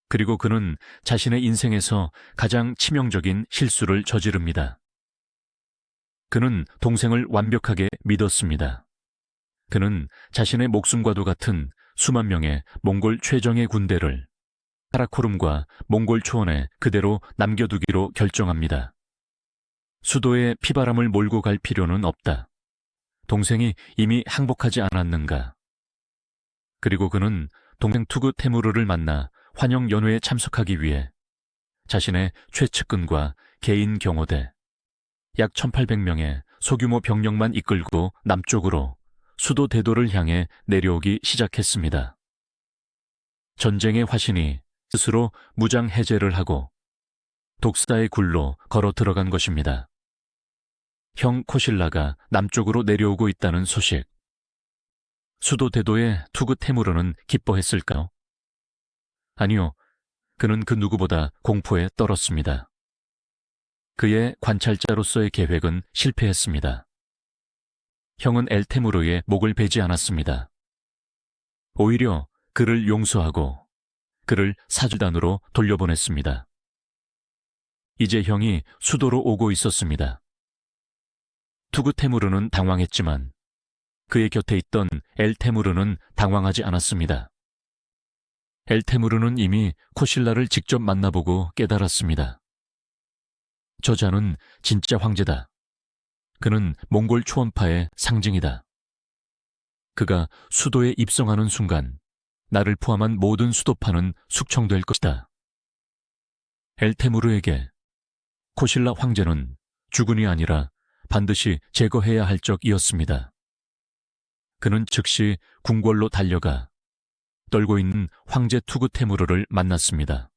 Speaker 1: 그리고 그는 자신의 인생에서 가장 치명적인 실수를 저지릅니다. 그는 동생을 완벽하게 믿었습니다. 그는 자신의 목숨과도 같은 수만 명의 몽골 최정예 군대를 카라코룸과 몽골 초원에 그대로 남겨두기로 결정합니다. 수도에 피바람을 몰고 갈 필요는 없다. 동생이 이미 항복하지 않았는가. 그리고 그는 동생 투구 테무르를 만나 환영 연회에 참석하기 위해 자신의 최측근과 개인 경호대 약 1800명의 소규모 병력만 이끌고 남쪽으로 수도 대도를 향해 내려오기 시작했습니다. 전쟁의 화신이 스스로 무장 해제를 하고 독사의 굴로 걸어 들어간 것입니다. 형 코실라가 남쪽으로 내려오고 있다는 소식. 수도 대도의 투구 테무르는 기뻐했을까요? 아니요. 그는 그 누구보다 공포에 떨었습니다. 그의 관찰자로서의 계획은 실패했습니다. 형은 엘테무르의 목을 베지 않았습니다. 오히려 그를 용서하고 그를 사주단으로 돌려보냈습니다. 이제 형이 수도로 오고 있었습니다. 투구 테무르는 당황했지만 그의 곁에 있던 엘테무르는 당황하지 않았습니다. 엘테무르는 이미 코실라를 직접 만나보고 깨달았습니다. 저자는 진짜 황제다. 그는 몽골 초원파의 상징이다. 그가 수도에 입성하는 순간 나를 포함한 모든 수도파는 숙청될 것이다. 엘테무르에게 코실라 황제는 주군이 아니라 반드시 제거해야 할 적이었습니다. 그는 즉시 궁궐로 달려가 떨고 있는 황제 투구 테무르를 만났습니다.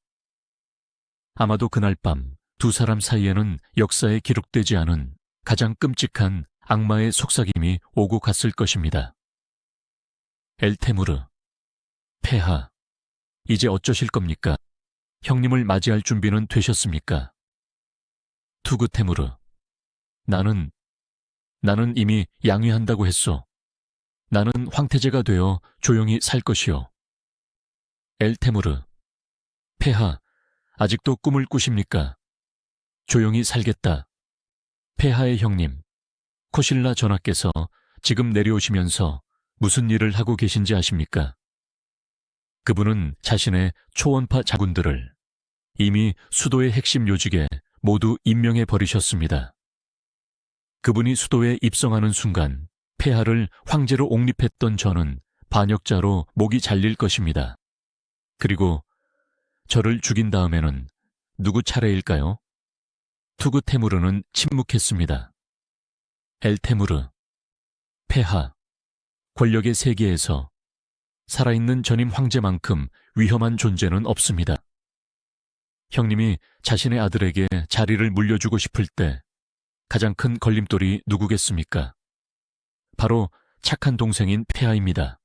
Speaker 1: 아마도 그날 밤 두 사람 사이에는 역사에 기록되지 않은 가장 끔찍한 악마의 속삭임이 오고 갔을 것입니다. 엘테무르, 폐하, 이제 어쩌실 겁니까? 형님을 맞이할 준비는 되셨습니까? 투구 테무르, 나는 이미 양위한다고 했소. 나는 황태제가 되어 조용히 살 것이오. 엘테무르, 폐하, 아직도 꿈을 꾸십니까? 조용히 살겠다. 폐하의 형님, 코실라 전하께서 지금 내려오시면서 무슨 일을 하고 계신지 아십니까? 그분은 자신의 초원파 자군들을 이미 수도의 핵심 요직에 모두 임명해 버리셨습니다. 그분이 수도에 입성하는 순간 폐하를 황제로 옹립했던 저는 반역자로 목이 잘릴 것입니다. 그리고 저를 죽인 다음에는 누구 차례일까요? 투구 테무르는 침묵했습니다. 엘테무르, 폐하, 권력의 세계에서 살아있는 전임 황제만큼 위험한 존재는 없습니다. 형님이 자신의 아들에게 자리를 물려주고 싶을 때 가장 큰 걸림돌이 누구겠습니까? 바로 착한 동생인 폐하입니다.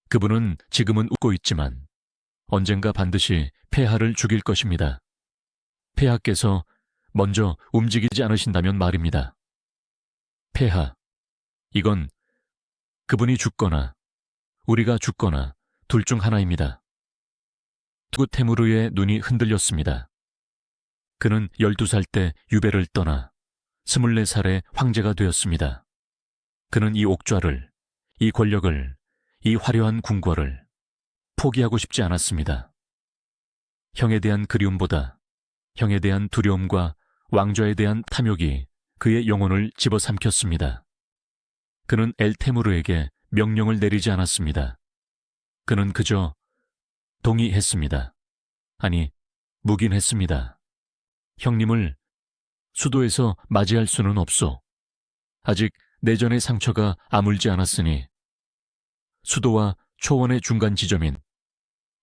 Speaker 1: 그분은 지금은 웃고 있지만 언젠가 반드시 폐하를 죽일 것입니다. 폐하께서 먼저 움직이지 않으신다면 말입니다. 폐하, 이건 그분이 죽거나 우리가 죽거나 둘 중 하나입니다. 투구 테무르의 눈이 흔들렸습니다. 그는 12살 때 유배를 떠나 24살에 황제가 되었습니다. 그는 이 옥좌를, 이 권력을, 이 화려한 궁궐을 포기하고 싶지 않았습니다. 형에 대한 그리움보다 형에 대한 두려움과 왕좌에 대한 탐욕이 그의 영혼을 집어삼켰습니다. 그는 엘테무르에게 명령을 내리지 않았습니다. 그는 그저 동의했습니다. 아니, 묵인했습니다. 형님을 수도에서 맞이할 수는 없소. 아직 내전의 상처가 아물지 않았으니 수도와 초원의 중간 지점인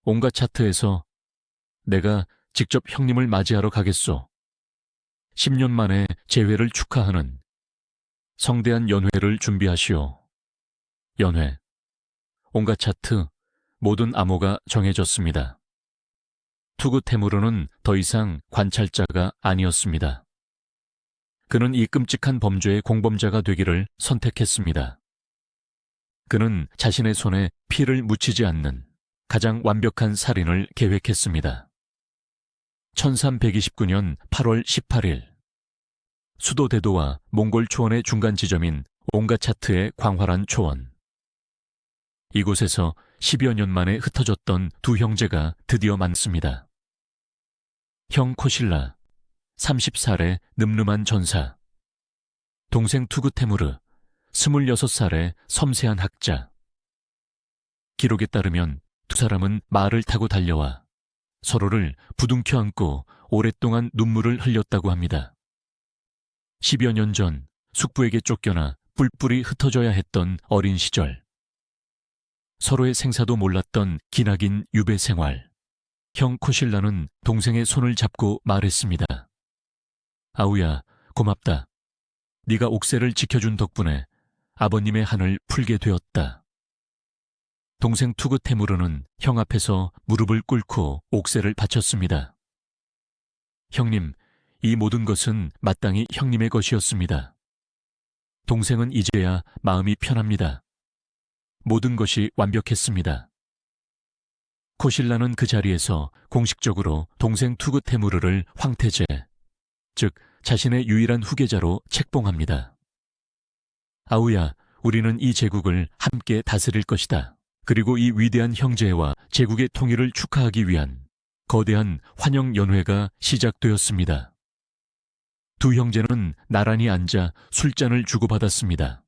Speaker 1: 온갖 차트에서 내가 직접 형님을 맞이하러 가겠소. 10년 만에 재회를 축하하는 성대한 연회를 준비하시오. 연회, 온갖 차트, 모든 암호가 정해졌습니다. 투구 테무르는 더 이상 관찰자가 아니었습니다. 그는 이 끔찍한 범죄의 공범자가 되기를 선택했습니다. 그는 자신의 손에 피를 묻히지 않는 가장 완벽한 살인을 계획했습니다. 1329년 8월 18일 수도 대도와 몽골 초원의 중간 지점인 온갖 차트의 광활한 초원. 이곳에서 10여 년 만에 흩어졌던 두 형제가 드디어 만났습니다. 형 코실라, 30살의 늠름한 전사. 동생 투그테무르, 26살의 섬세한 학자. 기록에 따르면 두 사람은 말을 타고 달려와 서로를 부둥켜 안고 오랫동안 눈물을 흘렸다고 합니다. 10여 년 전 숙부에게 쫓겨나 뿔뿔이 흩어져야 했던 어린 시절. 서로의 생사도 몰랐던 기나긴 유배 생활. 형 코실라는 동생의 손을 잡고 말했습니다. 아우야, 고맙다. 네가 옥새를 지켜준 덕분에 아버님의 한을 풀게 되었다. 동생 투그테무르는 형 앞에서 무릎을 꿇고 옥새를 바쳤습니다. 형님, 이 모든 것은 마땅히 형님의 것이었습니다. 동생은 이제야 마음이 편합니다. 모든 것이 완벽했습니다. 코실라는 그 자리에서 공식적으로 동생 투그테무르를 황태제, 즉 자신의 유일한 후계자로 책봉합니다. 아우야, 우리는 이 제국을 함께 다스릴 것이다. 그리고 이 위대한 형제와 제국의 통일을 축하하기 위한 거대한 환영연회가 시작되었습니다. 두 형제는 나란히 앉아 술잔을 주고받았습니다.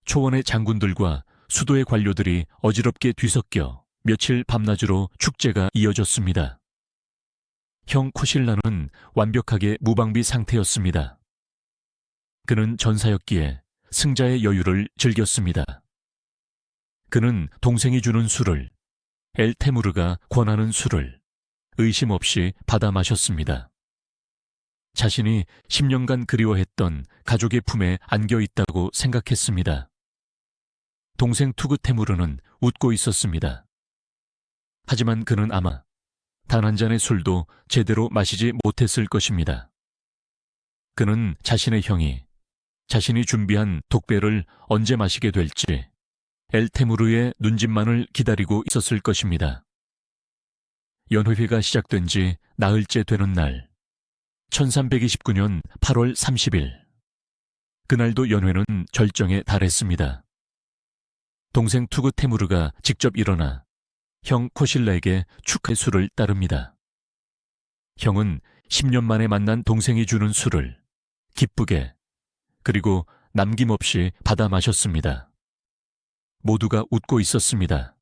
Speaker 1: 초원의 장군들과 수도의 관료들이 어지럽게 뒤섞여 며칠 밤낮으로 축제가 이어졌습니다. 형 코실라는 완벽하게 무방비 상태였습니다. 그는 전사였기에 승자의 여유를 즐겼습니다. 그는 동생이 주는 술을, 엘테무르가 권하는 술을 의심 없이 받아 마셨습니다. 자신이 10년간 그리워했던 가족의 품에 안겨 있다고 생각했습니다. 동생 투그테무르는 웃고 있었습니다. 하지만 그는 아마 단 한 잔의 술도 제대로 마시지 못했을 것입니다. 그는 자신의 형이 자신이 준비한 독배를 언제 마시게 될지 엘테무르의 눈짓만을 기다리고 있었을 것입니다. 연회회가 시작된 지 나흘째 되는 날, 1329년 8월 30일. 그날도 연회는 절정에 달했습니다. 동생 투그테무르가 직접 일어나 형 코실라에게 축하의 술을 따릅니다. 형은 10년 만에 만난 동생이 주는 술을 기쁘게 그리고 남김없이 받아 마셨습니다. 모두가 웃고 있었습니다.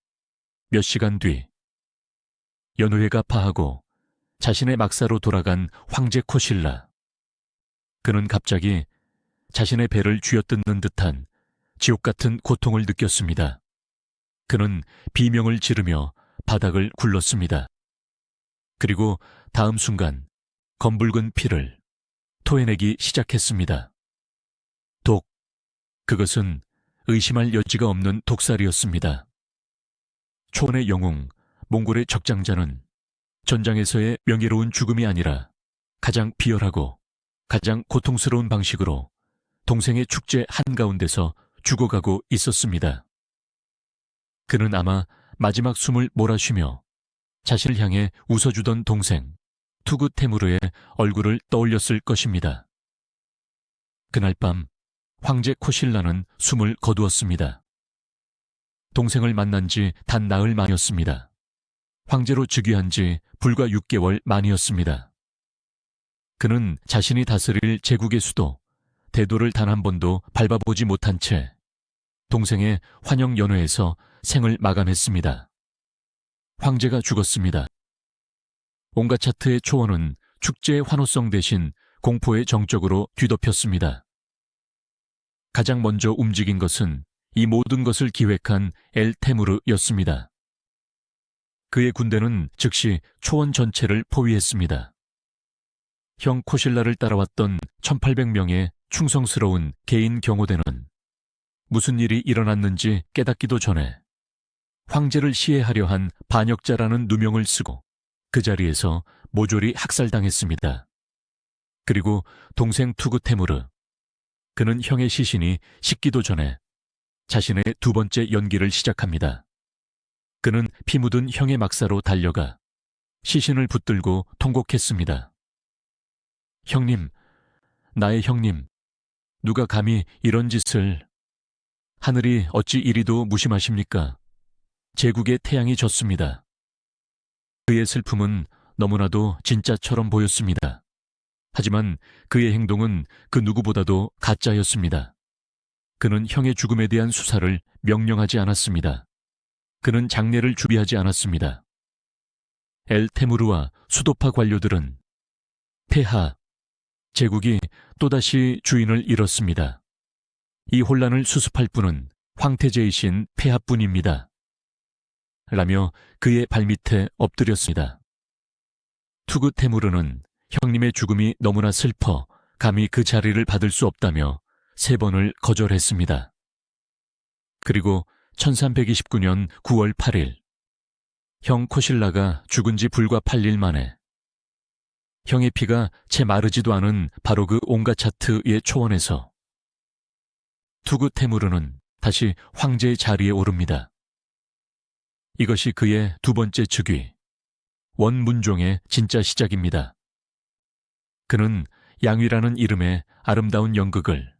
Speaker 1: 몇 시간 뒤 연회가 파하고 자신의 막사로 돌아간 황제 코실라. 그는 갑자기 자신의 배를 쥐어뜯는 듯한 지옥 같은 고통을 느꼈습니다. 그는 비명을 지르며 바닥을 굴렀습니다. 그리고 다음 순간 검붉은 피를 토해내기 시작했습니다. 독, 그것은 의심할 여지가 없는 독살이었습니다. 초원의 영웅, 몽골의 적장자는 전장에서의 명예로운 죽음이 아니라 가장 비열하고 가장 고통스러운 방식으로 동생의 축제 한가운데서 죽어가고 있었습니다. 그는 아마 마지막 숨을 몰아쉬며 자신을 향해 웃어주던 동생 투그테무르의 얼굴을 떠올렸을 것입니다. 그날 밤 황제 코실라는 숨을 거두었습니다. 동생을 만난 지 단 나흘 만이었습니다. 황제로 즉위한 지 불과 6개월 만이었습니다. 그는 자신이 다스릴 제국의 수도 대도를 단 한 번도 밟아보지 못한 채 동생의 환영연회에서 생을 마감했습니다. 황제가 죽었습니다. 온갖 차트의 초원은 축제의 환호성 대신 공포의 정적으로 뒤덮였습니다. 가장 먼저 움직인 것은 이 모든 것을 기획한 엘테무르였습니다. 그의 군대는 즉시 초원 전체를 포위했습니다. 형 코실라를 따라왔던 1800명의 충성스러운 개인 경호대는 무슨 일이 일어났는지 깨닫기도 전에 황제를 시해하려 한 반역자라는 누명을 쓰고 그 자리에서 모조리 학살당했습니다. 그리고 동생 투그테무르, 그는 형의 시신이 식기도 전에 자신의 두 번째 연기를 시작합니다. 그는 피 묻은 형의 막사로 달려가 시신을 붙들고 통곡했습니다. 형님, 나의 형님, 누가 감히 이런 짓을... 하늘이 어찌 이리도 무심하십니까? 제국의 태양이 졌습니다. 그의 슬픔은 너무나도 진짜처럼 보였습니다. 하지만 그의 행동은 그 누구보다도 가짜였습니다. 그는 형의 죽음에 대한 수사를 명령하지 않았습니다. 그는 장례를 준비하지 않았습니다. 엘테무르와 수도파 관료들은 폐하, 제국이 또다시 주인을 잃었습니다. 이 혼란을 수습할 분은 황태제이신 폐하뿐입니다. 라며 그의 발밑에 엎드렸습니다. 투그테무르는 형님의 죽음이 너무나 슬퍼 감히 그 자리를 받을 수 없다며 3번을 거절했습니다. 그리고 1329년 9월 8일, 형 코실라가 죽은 지 불과 8일 만에 형의 피가 채 마르지도 않은 바로 그 온가차트의 초원에서 투그테무르는 다시 황제의 자리에 오릅니다. 이것이 그의 2번째 즉위, 원문종의 진짜 시작입니다. 그는 양위라는 이름의 아름다운 연극을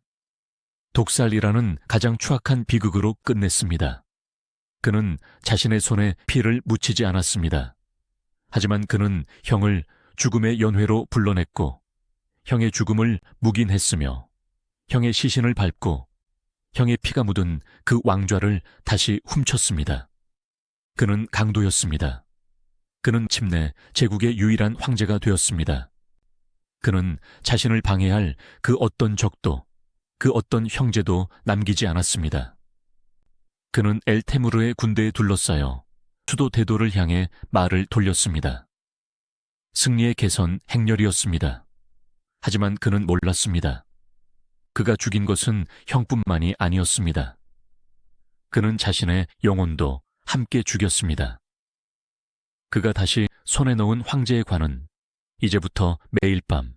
Speaker 1: 독살이라는 가장 추악한 비극으로 끝냈습니다. 그는 자신의 손에 피를 묻히지 않았습니다. 하지만 그는 형을 죽음의 연회로 불러냈고 형의 죽음을 묵인했으며 형의 시신을 밟고 형의 피가 묻은 그 왕좌를 다시 훔쳤습니다. 그는 강도였습니다. 그는 침내 제국의 유일한 황제가 되었습니다. 그는 자신을 방해할 그 어떤 적도, 그 어떤 형제도 남기지 않았습니다. 그는 엘테무르의 군대에 둘러싸여 수도 대도를 향해 말을 돌렸습니다. 승리의 개선 행렬이었습니다. 하지만 그는 몰랐습니다. 그가 죽인 것은 형뿐만이 아니었습니다. 그는 자신의 영혼도 함께 죽였습니다. 그가 다시 손에 넣은 황제의 관은 이제부터 매일 밤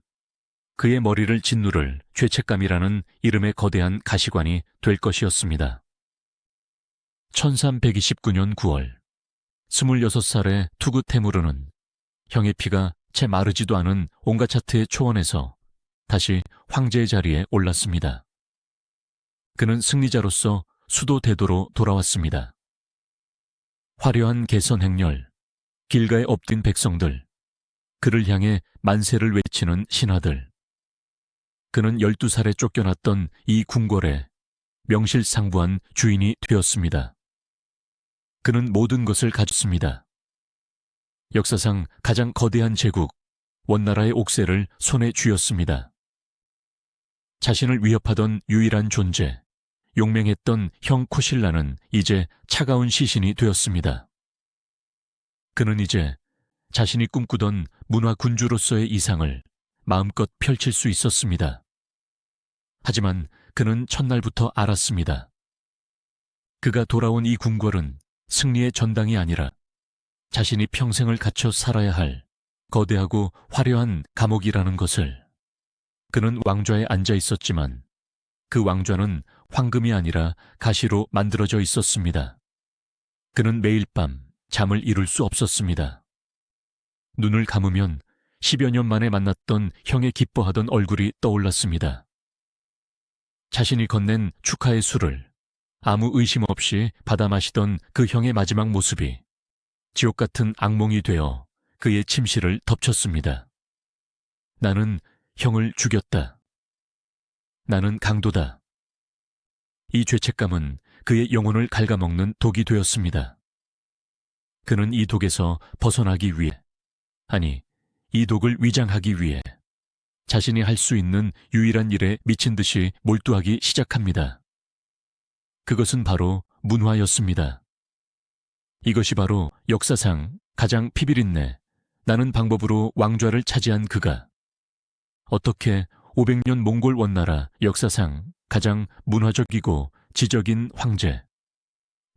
Speaker 1: 그의 머리를 짓누를 죄책감이라는 이름의 거대한 가시관이 될 것이었습니다. 1329년 9월, 26살의 투그테무르는 형의 피가 채 마르지도 않은 온가차트의 초원에서 다시 황제의 자리에 올랐습니다. 그는 승리자로서 수도 대도로 돌아왔습니다. 화려한 개선 행렬, 길가에 엎드린 백성들, 그를 향해 만세를 외치는 신하들. 그는 12살에 쫓겨났던 이 궁궐의 명실상부한 주인이 되었습니다. 그는 모든 것을 가졌습니다. 역사상 가장 거대한 제국, 원나라의 옥새를 손에 쥐었습니다. 자신을 위협하던 유일한 존재, 용맹했던 형 코실라는 이제 차가운 시신이 되었습니다. 그는 이제 자신이 꿈꾸던 문화 군주로서의 이상을 마음껏 펼칠 수 있었습니다. 하지만 그는 첫날부터 알았습니다. 그가 돌아온 이 궁궐은 승리의 전당이 아니라 자신이 평생을 갇혀 살아야 할 거대하고 화려한 감옥이라는 것을. 그는 왕좌에 앉아 있었지만 그 왕좌는 황금이 아니라 가시로 만들어져 있었습니다. 그는 매일 밤 잠을 이룰 수 없었습니다. 눈을 감으면 10여 년 만에 만났던 형의 기뻐하던 얼굴이 떠올랐습니다. 자신이 건넨 축하의 술을 아무 의심 없이 받아 마시던 그 형의 마지막 모습이 지옥 같은 악몽이 되어 그의 침실을 덮쳤습니다. 나는 형을 죽였다. 나는 강도다. 이 죄책감은 그의 영혼을 갉아먹는 독이 되었습니다. 그는 이 독에서 벗어나기 위해, 아니, 이 독을 위장하기 위해 자신이 할 수 있는 유일한 일에 미친 듯이 몰두하기 시작합니다. 그것은 바로 문화였습니다. 이것이 바로 역사상 가장 피비린내 나는 방법으로 왕좌를 차지한 그가 어떻게 500년 몽골 원나라 역사상 가장 문화적이고 지적인 황제,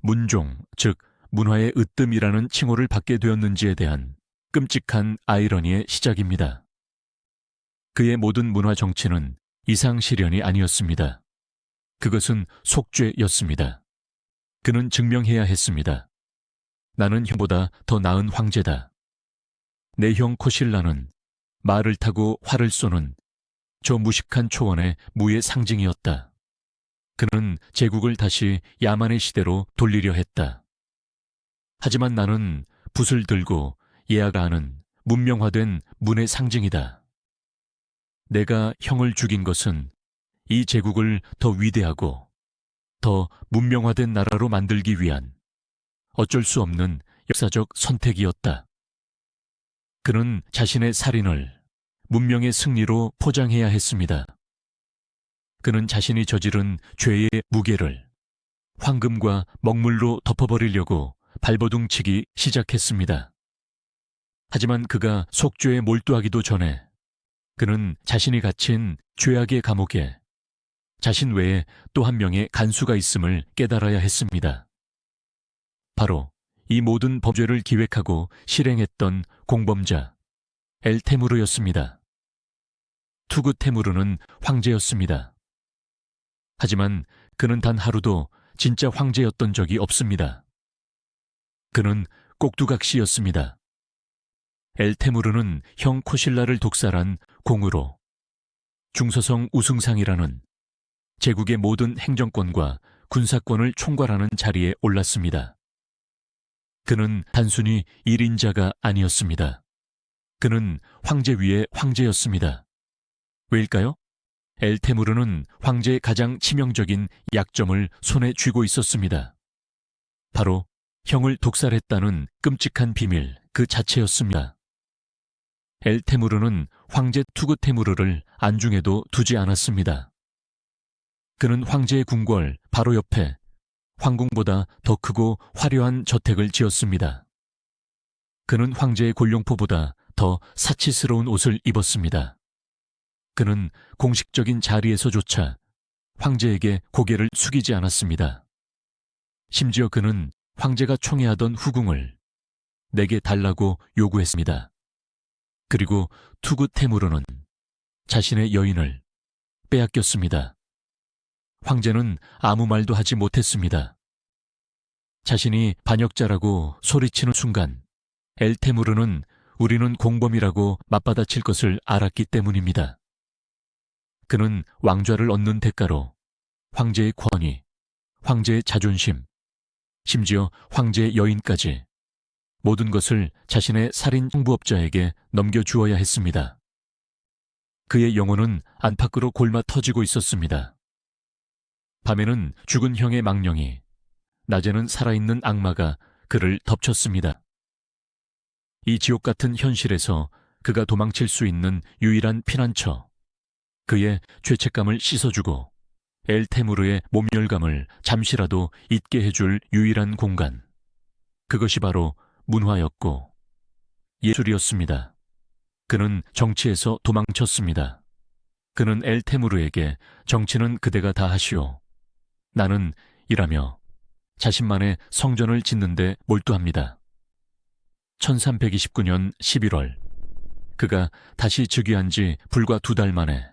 Speaker 1: 문종, 즉 문화의 으뜸이라는 칭호를 받게 되었는지에 대한 끔찍한 아이러니의 시작입니다. 그의 모든 문화 정치는 이상실현이 아니었습니다. 그것은 속죄였습니다. 그는 증명해야 했습니다. 나는 형보다 더 나은 황제다. 내 형 코실라는 말을 타고 활을 쏘는 저 무식한 초원의 무의 상징이었다. 그는 제국을 다시 야만의 시대로 돌리려 했다. 하지만 나는 붓을 들고 예아가 하는 문명화된 문의 상징이다. 내가 형을 죽인 것은 이 제국을 더 위대하고 더 문명화된 나라로 만들기 위한 어쩔 수 없는 역사적 선택이었다. 그는 자신의 살인을 문명의 승리로 포장해야 했습니다. 그는 자신이 저지른 죄의 무게를 황금과 먹물로 덮어버리려고 발버둥치기 시작했습니다. 하지만 그가 속죄에 몰두하기도 전에 그는 자신이 갇힌 죄악의 감옥에 자신 외에 또 한 명의 간수가 있음을 깨달아야 했습니다. 바로 이 모든 범죄를 기획하고 실행했던 공범자 엘테무르였습니다. 투구 테무르는 황제였습니다. 하지만 그는 단 하루도 진짜 황제였던 적이 없습니다. 그는 꼭두각시였습니다. 엘테무르는 형 코실라를 독살한 공으로 중서성 우승상이라는 제국의 모든 행정권과 군사권을 총괄하는 자리에 올랐습니다. 그는 단순히 1인자가 아니었습니다. 그는 황제 위의 황제였습니다. 왜일까요? 엘테무르는 황제의 가장 치명적인 약점을 손에 쥐고 있었습니다. 바로 형을 독살했다는 끔찍한 비밀 그 자체였습니다. 엘테무르는 황제 투구테무르를 안중에도 두지 않았습니다. 그는 황제의 궁궐 바로 옆에 황궁보다 더 크고 화려한 저택을 지었습니다. 그는 황제의 골룡포보다 더 사치스러운 옷을 입었습니다. 그는 공식적인 자리에서조차 황제에게 고개를 숙이지 않았습니다. 심지어 그는 황제가 총애하던 후궁을 내게 달라고 요구했습니다. 그리고 투구 테무르는 자신의 여인을 빼앗겼습니다. 황제는 아무 말도 하지 못했습니다. 자신이 반역자라고 소리치는 순간 엘테무르는 우리는 공범이라고 맞받아칠 것을 알았기 때문입니다. 그는 왕좌를 얻는 대가로 황제의 권위, 황제의 자존심, 심지어 황제의 여인까지 모든 것을 자신의 살인 홍부업자에게 넘겨주어야 했습니다. 그의 영혼은 안팎으로 골마 터지고 있었습니다. 밤에는 죽은 형의 망령이, 낮에는 살아있는 악마가 그를 덮쳤습니다. 이 지옥 같은 현실에서 그가 도망칠 수 있는 유일한 피난처, 그의 죄책감을 씻어주고 엘테무르의 모멸감을 잠시라도 잊게 해줄 유일한 공간, 그것이 바로 문화였고 예술이었습니다. 그는 정치에서 도망쳤습니다. 그는 엘테무르에게 정치는 그대가 다 하시오. 나는 이라며 자신만의 성전을 짓는 데 몰두합니다. 1329년 11월 그가 다시 즉위한 지 불과 2달 만에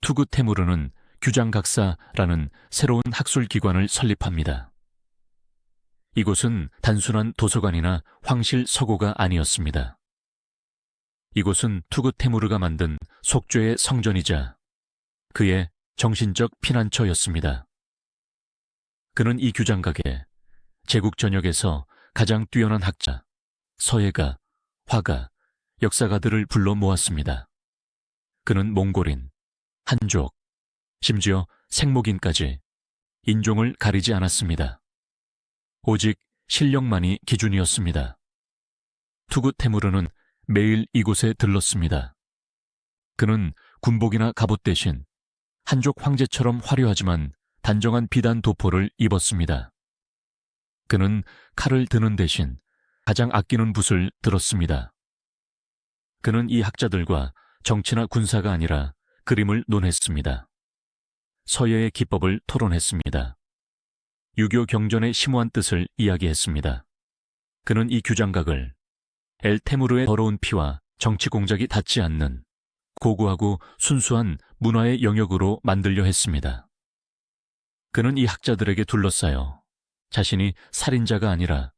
Speaker 1: 투구 테무르는 규장각사라는 새로운 학술기관을 설립합니다. 이곳은 단순한 도서관이나 황실 서고가 아니었습니다. 이곳은 투구 테무르가 만든 속죄의 성전이자 그의 정신적 피난처였습니다. 그는 이 규장각에 제국 전역에서 가장 뛰어난 학자, 서예가, 화가, 역사가들을 불러 모았습니다. 그는 몽골인, 한족, 심지어 생목인까지 인종을 가리지 않았습니다. 오직 실력만이 기준이었습니다. 투구 테무르는 매일 이곳에 들렀습니다. 그는 군복이나 갑옷 대신 한족 황제처럼 화려하지만 단정한 비단 도포를 입었습니다. 그는 칼을 드는 대신 가장 아끼는 붓을 들었습니다. 그는 이 학자들과 정치나 군사가 아니라 그림을 논했습니다. 서예의 기법을 토론했습니다. 유교 경전의 심오한 뜻을 이야기했습니다. 그는 이 규장각을 엘테무르의 더러운 피와 정치 공작이 닿지 않는 고고하고 순수한 문화의 영역으로 만들려 했습니다. 그는 이 학자들에게 둘러싸여 자신이 살인자가 아니라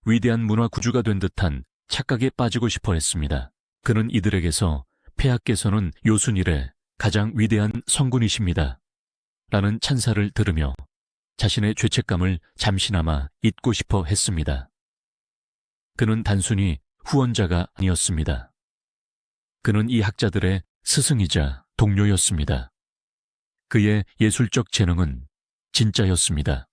Speaker 1: 위대한 문화 구주가 된 듯한 착각에 빠지고 싶어 했습니다. 그는 이들에게서 폐하께서는 요순 이래 가장 위대한 성군이십니다. 라는 찬사를 들으며 자신의 죄책감을 잠시나마 잊고 싶어 했습니다. 그는 단순히 후원자가 아니었습니다. 그는 이 학자들의 스승이자 동료였습니다. 그의 예술적 재능은 진짜였습니다.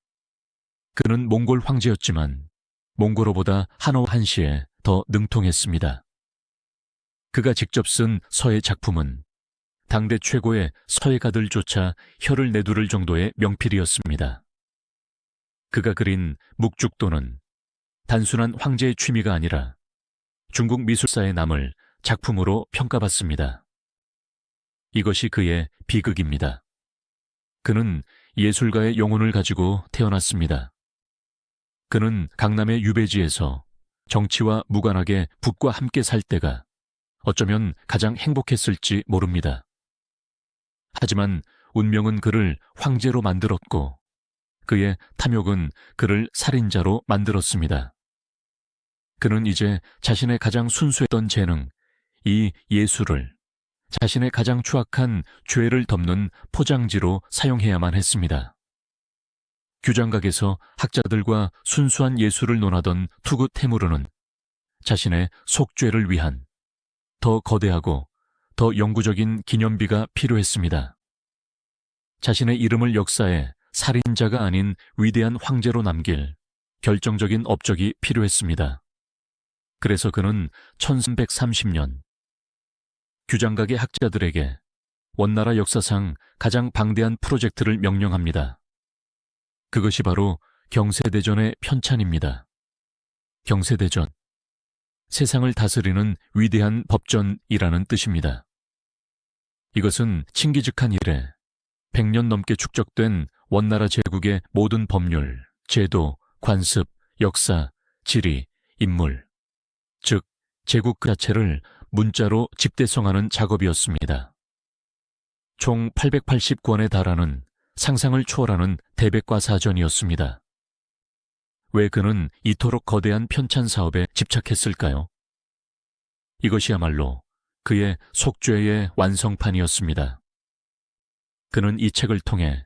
Speaker 1: 그는 몽골 황제였지만 몽골어보다 한어 한시에 더 능통했습니다. 그가 직접 쓴 서예 작품은 당대 최고의 서예가들조차 혀를 내두를 정도의 명필이었습니다. 그가 그린 묵죽도는 단순한 황제의 취미가 아니라 중국 미술사에 남을 작품으로 평가받습니다. 이것이 그의 비극입니다. 그는 예술가의 영혼을 가지고 태어났습니다. 그는 강남의 유배지에서 정치와 무관하게 북과 함께 살 때가 어쩌면 가장 행복했을지 모릅니다. 하지만 운명은 그를 황제로 만들었고 그의 탐욕은 그를 살인자로 만들었습니다. 그는 이제 자신의 가장 순수했던 재능, 이 예술을 자신의 가장 추악한 죄를 덮는 포장지로 사용해야만 했습니다. 규장각에서 학자들과 순수한 예술을 논하던 투구 테무르는 자신의 속죄를 위한 더 거대하고 더 영구적인 기념비가 필요했습니다. 자신의 이름을 역사에 살인자가 아닌 위대한 황제로 남길 결정적인 업적이 필요했습니다. 그래서 그는 1330년 규장각의 학자들에게 원나라 역사상 가장 방대한 프로젝트를 명령합니다. 그것이 바로 경세대전의 편찬입니다. 경세대전, 세상을 다스리는 위대한 법전이라는 뜻입니다. 이것은 칭기즈칸 이래 100년 넘게 축적된 원나라 제국의 모든 법률, 제도, 관습, 역사, 지리, 인물, 즉 제국 그 자체를 문자로 집대성하는 작업이었습니다. 총 880권에 달하는 상상을 초월하는 대백과사전이었습니다. 왜 그는 이토록 거대한 편찬 사업에 집착했을까요? 이것이야말로 그의 속죄의 완성판이었습니다. 그는 이 책을 통해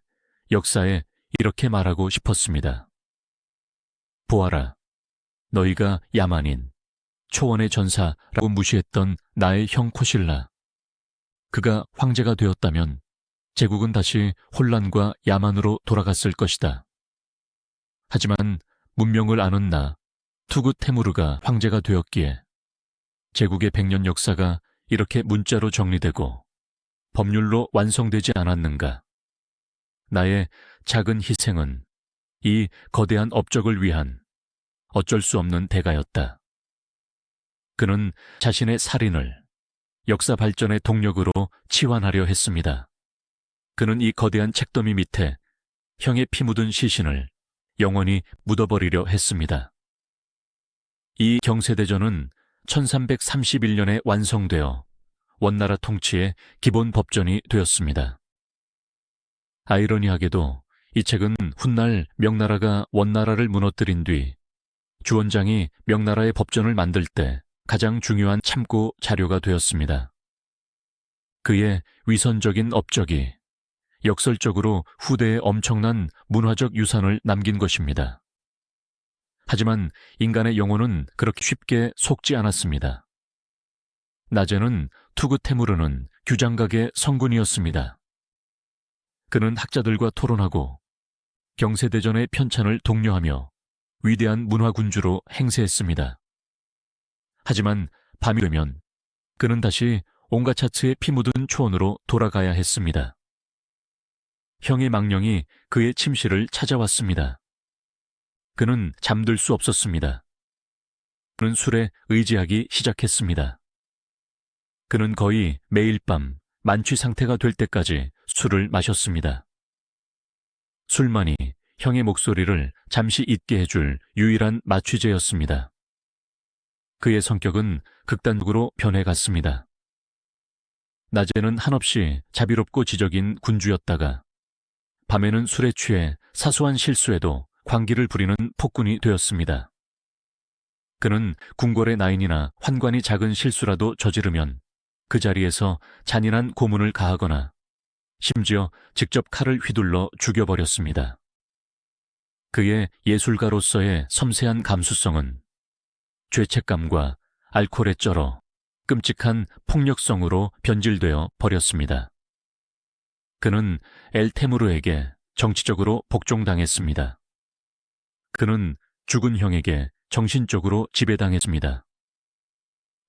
Speaker 1: 역사에 이렇게 말하고 싶었습니다. 보아라, 너희가 야만인, 초원의 전사라고 무시했던 나의 형 코실라. 그가 황제가 되었다면 제국은 다시 혼란과 야만으로 돌아갔을 것이다. 하지만 문명을 아는 나, 투구 테무르가 황제가 되었기에 제국의 100년 역사가 이렇게 문자로 정리되고 법률로 완성되지 않았는가. 나의 작은 희생은 이 거대한 업적을 위한 어쩔 수 없는 대가였다. 그는 자신의 살인을 역사 발전의 동력으로 치환하려 했습니다. 그는 이 거대한 책더미 밑에 형의 피 묻은 시신을 영원히 묻어버리려 했습니다. 이 경세대전은 1331년에 완성되어 원나라 통치의 기본 법전이 되었습니다. 아이러니하게도 이 책은 훗날 명나라가 원나라를 무너뜨린 뒤 주원장이 명나라의 법전을 만들 때 가장 중요한 참고 자료가 되었습니다. 그의 위선적인 업적이 역설적으로 후대에 엄청난 문화적 유산을 남긴 것입니다. 하지만 인간의 영혼은 그렇게 쉽게 속지 않았습니다. 낮에는 투구 테무르는 규장각의 성군이었습니다. 그는 학자들과 토론하고 경세대전의 편찬을 독려하며 위대한 문화군주로 행세했습니다. 하지만 밤이 되면 그는 다시 옹가차츠의 피 묻은 초원으로 돌아가야 했습니다. 형의 망령이 그의 침실을 찾아왔습니다. 그는 잠들 수 없었습니다. 그는 술에 의지하기 시작했습니다. 그는 거의 매일 밤 만취 상태가 될 때까지 술을 마셨습니다. 술만이 형의 목소리를 잠시 잊게 해줄 유일한 마취제였습니다. 그의 성격은 극단적으로 변해갔습니다. 낮에는 한없이 자비롭고 지적인 군주였다가 밤에는 술에 취해 사소한 실수에도 광기를 부리는 폭군이 되었습니다. 그는 궁궐의 나인이나 환관이 작은 실수라도 저지르면 그 자리에서 잔인한 고문을 가하거나 심지어 직접 칼을 휘둘러 죽여버렸습니다. 그의 예술가로서의 섬세한 감수성은 죄책감과 알코올에 쩔어 끔찍한 폭력성으로 변질되어 버렸습니다. 그는 엘테무르에게 정치적으로 복종당했습니다. 그는 죽은 형에게 정신적으로 지배당했습니다.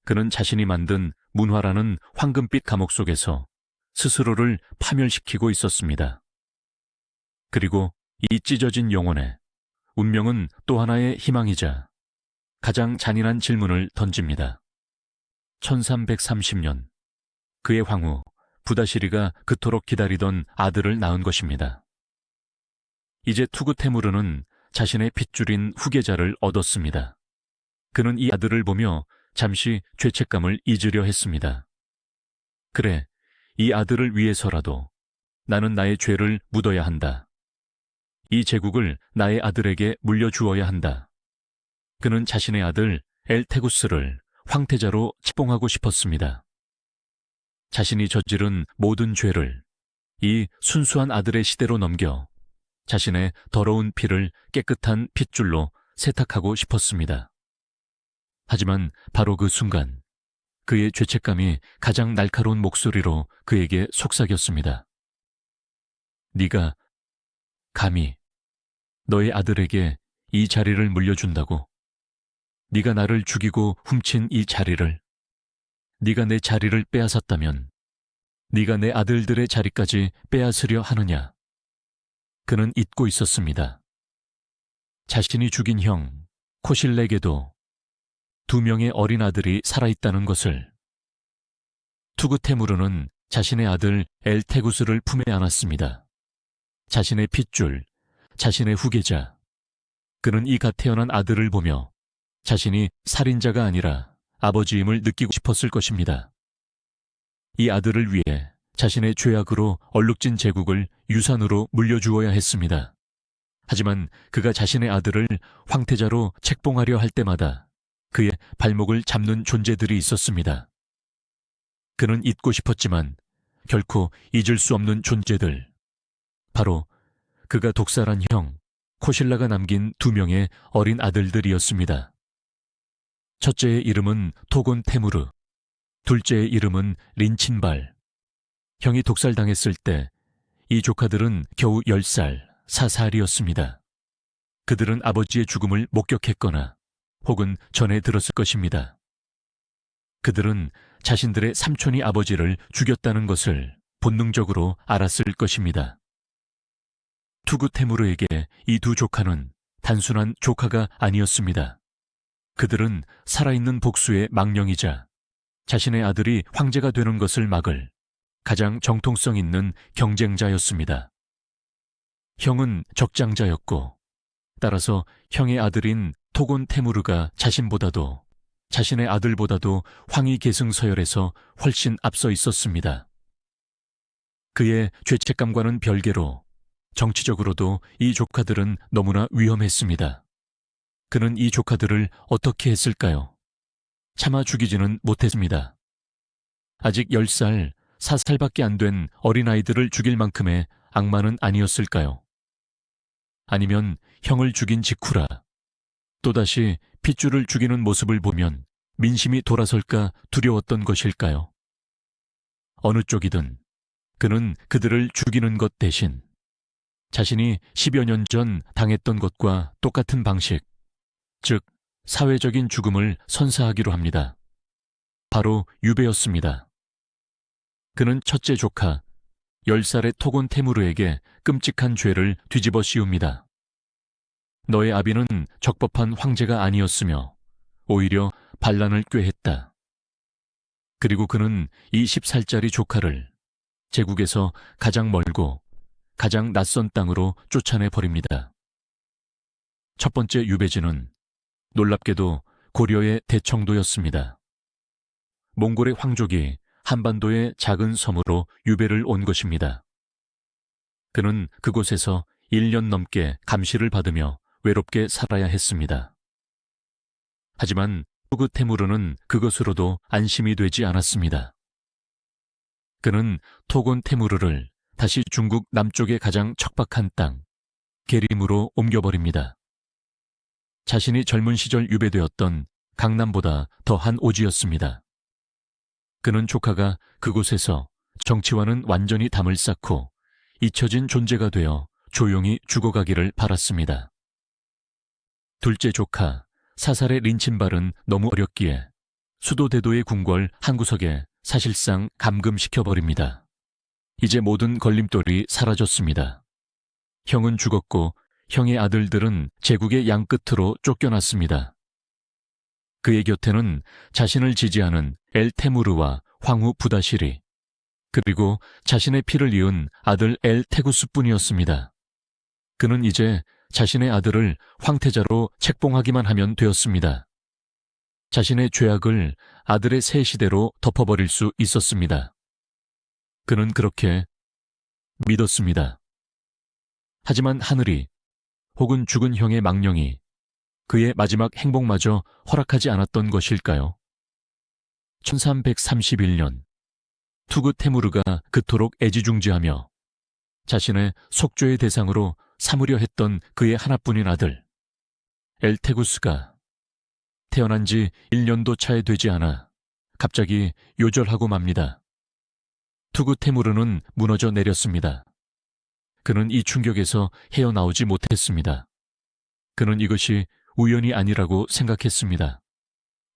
Speaker 1: 그는 자신이 만든 문화라는 황금빛 감옥 속에서 스스로를 파멸시키고 있었습니다. 그리고 이 찢어진 영혼에 운명은 또 하나의 희망이자 가장 잔인한 질문을 던집니다. 1330년 그의 황후 부다시리가 그토록 기다리던 아들을 낳은 것입니다. 이제 투구테무르는 자신의 핏줄인 후계자를 얻었습니다. 그는 이 아들을 보며 잠시 죄책감을 잊으려 했습니다. 그래, 이 아들을 위해서라도 나는 나의 죄를 묻어야 한다. 이 제국을 나의 아들에게 물려주어야 한다. 그는 자신의 아들 엘테구스를 황태자로 책봉하고 싶었습니다. 자신이 저지른 모든 죄를 이 순수한 아들의 시대로 넘겨 자신의 더러운 피를 깨끗한 핏줄로 세탁하고 싶었습니다. 하지만 바로 그 순간 그의 죄책감이 가장 날카로운 목소리로 그에게 속삭였습니다. 네가 감히 너의 아들에게 이 자리를 물려준다고? 네가 나를 죽이고 훔친 이 자리를, 네가 내 자리를 빼앗았다면 네가 내 아들들의 자리까지 빼앗으려 하느냐? 그는 잊고 있었습니다. 자신이 죽인 형 코실렉에도 2명의 어린 아들이 살아있다는 것을. 투구테무르는 자신의 아들 엘테구스를 품에 안았습니다. 자신의 핏줄, 자신의 후계자. 그는 이 갓 태어난 아들을 보며 자신이 살인자가 아니라 아버지임을 느끼고 싶었을 것입니다. 이 아들을 위해 자신의 죄악으로 얼룩진 제국을 유산으로 물려주어야 했습니다. 하지만 그가 자신의 아들을 황태자로 책봉하려 할 때마다 그의 발목을 잡는 존재들이 있었습니다. 그는 잊고 싶었지만 결코 잊을 수 없는 존재들. 바로 그가 독살한 형 코실라가 남긴 2명의 어린 아들들이었습니다. 첫째의 이름은 토곤 테무르, 둘째의 이름은 린친발. 형이 독살당했을 때 이 조카들은 겨우 10살, 4살이었습니다. 그들은 아버지의 죽음을 목격했거나 혹은 전해 들었을 것입니다. 그들은 자신들의 삼촌이 아버지를 죽였다는 것을 본능적으로 알았을 것입니다. 투구테무르에게 이 2 조카는 단순한 조카가 아니었습니다. 그들은 살아있는 복수의 망령이자 자신의 아들이 황제가 되는 것을 막을 가장 정통성 있는 경쟁자였습니다. 형은 적장자였고 따라서 형의 아들인 토곤 테무르가 자신보다도 자신의 아들보다도 황위 계승 서열에서 훨씬 앞서 있었습니다. 그의 죄책감과는 별개로 정치적으로도 이 조카들은 너무나 위험했습니다. 그는 이 조카들을 어떻게 했을까요? 차마 죽이지는 못했습니다. 아직 10살, 4살밖에 안 된 어린아이들을 죽일 만큼의 악마는 아니었을까요? 아니면 형을 죽인 직후라 또다시 핏줄을 죽이는 모습을 보면 민심이 돌아설까 두려웠던 것일까요? 어느 쪽이든 그는 그들을 죽이는 것 대신 자신이 10여 년 전 당했던 것과 똑같은 방식, 즉 사회적인 죽음을 선사하기로 합니다. 바로 유배였습니다. 그는 첫째 조카 10살의 토곤 테무르에게 끔찍한 죄를 뒤집어 씌웁니다. 너의 아비는 적법한 황제가 아니었으며 오히려 반란을 꾀했다. 그리고 그는 이 10살짜리 조카를 제국에서 가장 멀고 가장 낯선 땅으로 쫓아내버립니다. 첫 번째 유배지는 놀랍게도 고려의 대청도였습니다. 몽골의 황족이 한반도의 작은 섬으로 유배를 온 것입니다. 그는 그곳에서 1년 넘게 감시를 받으며 외롭게 살아야 했습니다. 하지만 투구테무르는 그것으로도 안심이 되지 않았습니다. 그는 토곤 테무르를 다시 중국 남쪽의 가장 척박한 땅, 게림으로 옮겨버립니다. 자신이 젊은 시절 유배되었던 강남보다 더한 오지였습니다. 그는 조카가 그곳에서 정치와는 완전히 담을 쌓고 잊혀진 존재가 되어 조용히 죽어가기를 바랐습니다. 둘째 조카 사살의 린친발은 너무 어렸기에 수도대도의 궁궐 한 구석에 사실상 감금시켜버립니다. 이제 모든 걸림돌이 사라졌습니다. 형은 죽었고 형의 아들들은 제국의 양끝으로 쫓겨났습니다. 그의 곁에는 자신을 지지하는 엘 테무르와 황후 부다시리, 그리고 자신의 피를 이은 아들 엘 테구스뿐이었습니다. 그는 이제 자신의 아들을 황태자로 책봉하기만 하면 되었습니다. 자신의 죄악을 아들의 새 시대로 덮어버릴 수 있었습니다. 그는 그렇게 믿었습니다. 하지만 하늘이 혹은 죽은 형의 망령이 그의 마지막 행복마저 허락하지 않았던 것일까요? 1331년 투그 테무르가 그토록 애지중지하며 자신의 속죄의 대상으로 삼으려 했던 그의 하나뿐인 아들 엘테구스가 태어난 지 1년도 차에 되지 않아 갑자기 요절하고 맙니다. 투그 테무르는 무너져 내렸습니다. 그는 이 충격에서 헤어나오지 못했습니다. 그는 이것이 우연이 아니라고 생각했습니다.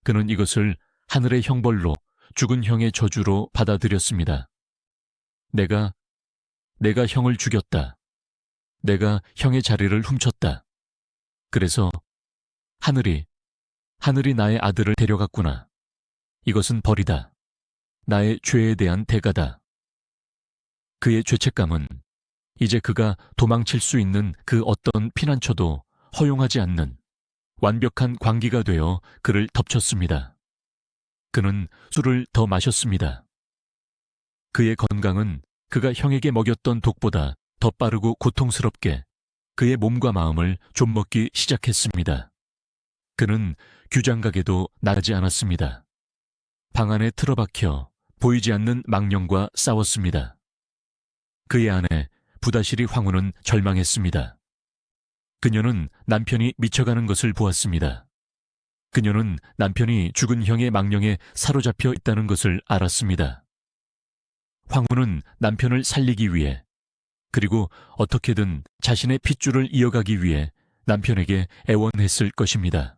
Speaker 1: 그는 이것을 하늘의 형벌로 죽은 형의 저주로 받아들였습니다. 내가 형을 죽였다. 내가 형의 자리를 훔쳤다. 그래서 하늘이 나의 아들을 데려갔구나. 이것은 벌이다. 나의 죄에 대한 대가다. 그의 죄책감은 이제 그가 도망칠 수 있는 그 어떤 피난처도 허용하지 않는 완벽한 광기가 되어 그를 덮쳤습니다. 그는 술을 더 마셨습니다. 그의 건강은 그가 형에게 먹였던 독보다 더 빠르고 고통스럽게 그의 몸과 마음을 좀먹기 시작했습니다. 그는 규장각에도 나가지 않았습니다. 방 안에 틀어박혀 보이지 않는 망령과 싸웠습니다. 그의 아내 부다시리 황후는 절망했습니다. 그녀는 남편이 미쳐가는 것을 보았습니다. 그녀는 남편이 죽은 형의 망령에 사로잡혀 있다는 것을 알았습니다. 황후는 남편을 살리기 위해 그리고 어떻게든 자신의 핏줄을 이어가기 위해 남편에게 애원했을 것입니다.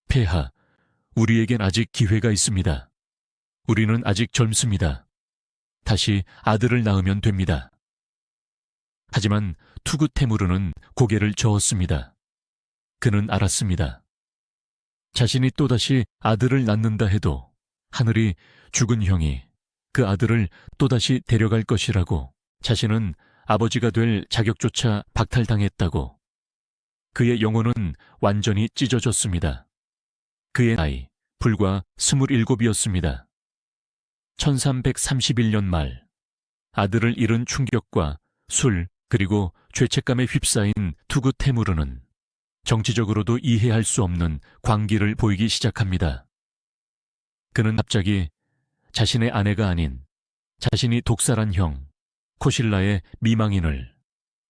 Speaker 1: 폐하, 우리에겐 아직 기회가 있습니다. 우리는 아직 젊습니다. 다시 아들을 낳으면 됩니다. 하지만 투그 테무르는 고개를 저었습니다. 그는 알았습니다. 자신이 또다시 아들을 낳는다 해도 하늘이 죽은 형이 그 아들을 또다시 데려갈 것이라고, 자신은 아버지가 될 자격조차 박탈당했다고. 그의 영혼은 완전히 찢어졌습니다. 그의 나이 불과 27이었습니다. 1331년 말 아들을 잃은 충격과 술 그리고 죄책감에 휩싸인 투그 테무르는 정치적으로도 이해할 수 없는 광기를 보이기 시작합니다. 그는 갑자기 자신의 아내가 아닌 자신이 독살한 형 코실라의 미망인을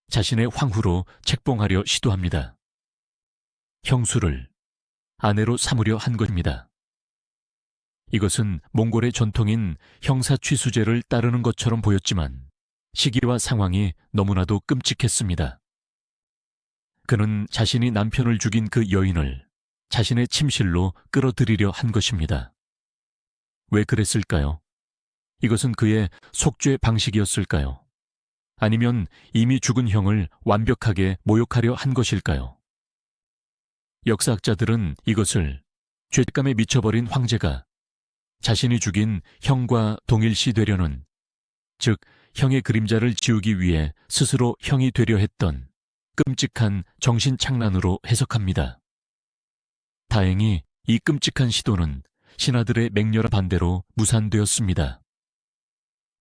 Speaker 1: 자신의 황후로 책봉하려 시도합니다. 형수를 아내로 삼으려 한 것입니다. 이것은 몽골의 전통인 형사취수제를 따르는 것처럼 보였지만 시기와 상황이 너무나도 끔찍했습니다. 그는 자신이 남편을 죽인 그 여인을 자신의 침실로 끌어들이려 한 것입니다. 왜 그랬을까요? 이것은 그의 속죄 방식이었을까요? 아니면 이미 죽은 형을 완벽하게 모욕하려 한 것일까요? 역사학자들은 이것을 죄책감에 미쳐버린 황제가 자신이 죽인 형과 동일시 되려는, 즉 형의 그림자를 지우기 위해 스스로 형이 되려 했던 끔찍한 정신착란으로 해석합니다. 다행히 이 끔찍한 시도는 신하들의 맹렬한 반대로 무산되었습니다.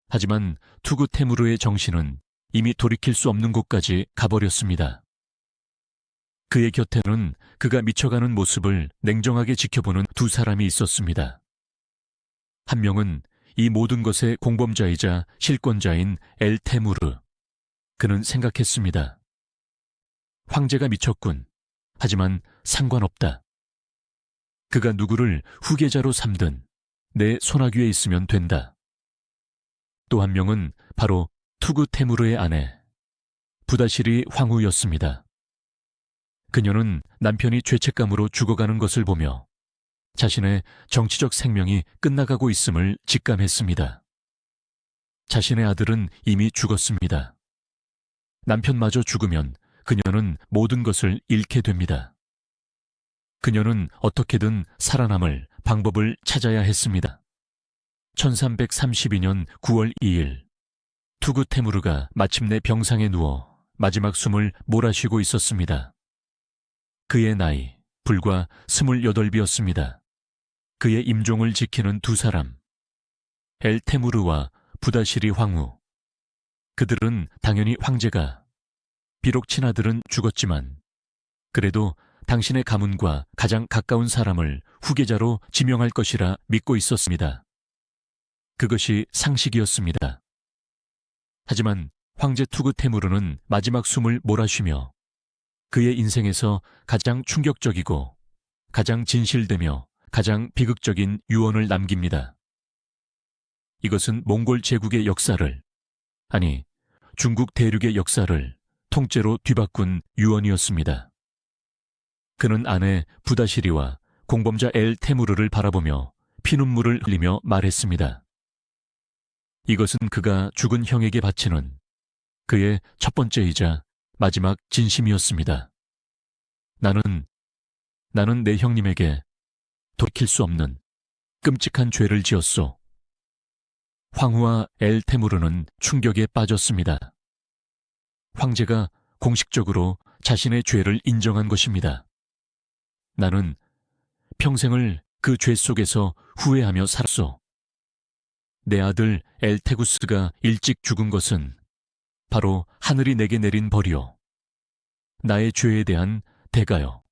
Speaker 1: 하지만 투그 테무르의 정신은 이미 돌이킬 수 없는 곳까지 가버렸습니다. 그의 곁에는 그가 미쳐가는 모습을 냉정하게 지켜보는 두 사람이 있었습니다. 한 명은 이 모든 것의 공범자이자 실권자인 엘 테무르. 그는 생각했습니다. 황제가 미쳤군. 하지만 상관없다. 그가 누구를 후계자로 삼든 내 손아귀에 있으면 된다. 또 한 명은 바로 투구 테무르의 아내 부다시리 황후였습니다. 그녀는 남편이 죄책감으로 죽어가는 것을 보며 자신의 정치적 생명이 끝나가고 있음을 직감했습니다. 자신의 아들은 이미 죽었습니다. 남편마저 죽으면 그녀는 모든 것을 잃게 됩니다. 그녀는 어떻게든 살아남을 방법을 찾아야 했습니다. 1332년 9월 2일, 투구 테무르가 마침내 병상에 누워 마지막 숨을 몰아쉬고 있었습니다. 그의 나이 불과 28이었습니다. 그의 임종을 지키는 두 사람, 엘 테무르와 부다시리 황후. 그들은 당연히 황제가, 비록 친아들은 죽었지만 그래도 당신의 가문과 가장 가까운 사람을 후계자로 지명할 것이라 믿고 있었습니다. 그것이 상식이었습니다. 하지만 황제 투구 테무르는 마지막 숨을 몰아쉬며 그의 인생에서 가장 충격적이고 가장 진실되며 가장 비극적인 유언을 남깁니다. 이것은 몽골 제국의 역사를, 아니 중국 대륙의 역사를 통째로 뒤바꾼 유언이었습니다. 그는 아내 부다시리와 공범자 엘 테무르를 바라보며 피눈물을 흘리며 말했습니다. 이것은 그가 죽은 형에게 바치는 그의 첫 번째이자 마지막 진심이었습니다. 나는 내 형님에게 돌이킬 수 없는 끔찍한 죄를 지었소. 황후와 엘 테무르는 충격에 빠졌습니다. 황제가 공식적으로 자신의 죄를 인정한 것입니다. 나는 평생을 그 죄 속에서 후회하며 살았소. 내 아들 엘테구스가 일찍 죽은 것은 바로 하늘이 내게 내린 벌이요, 나의 죄에 대한 대가요.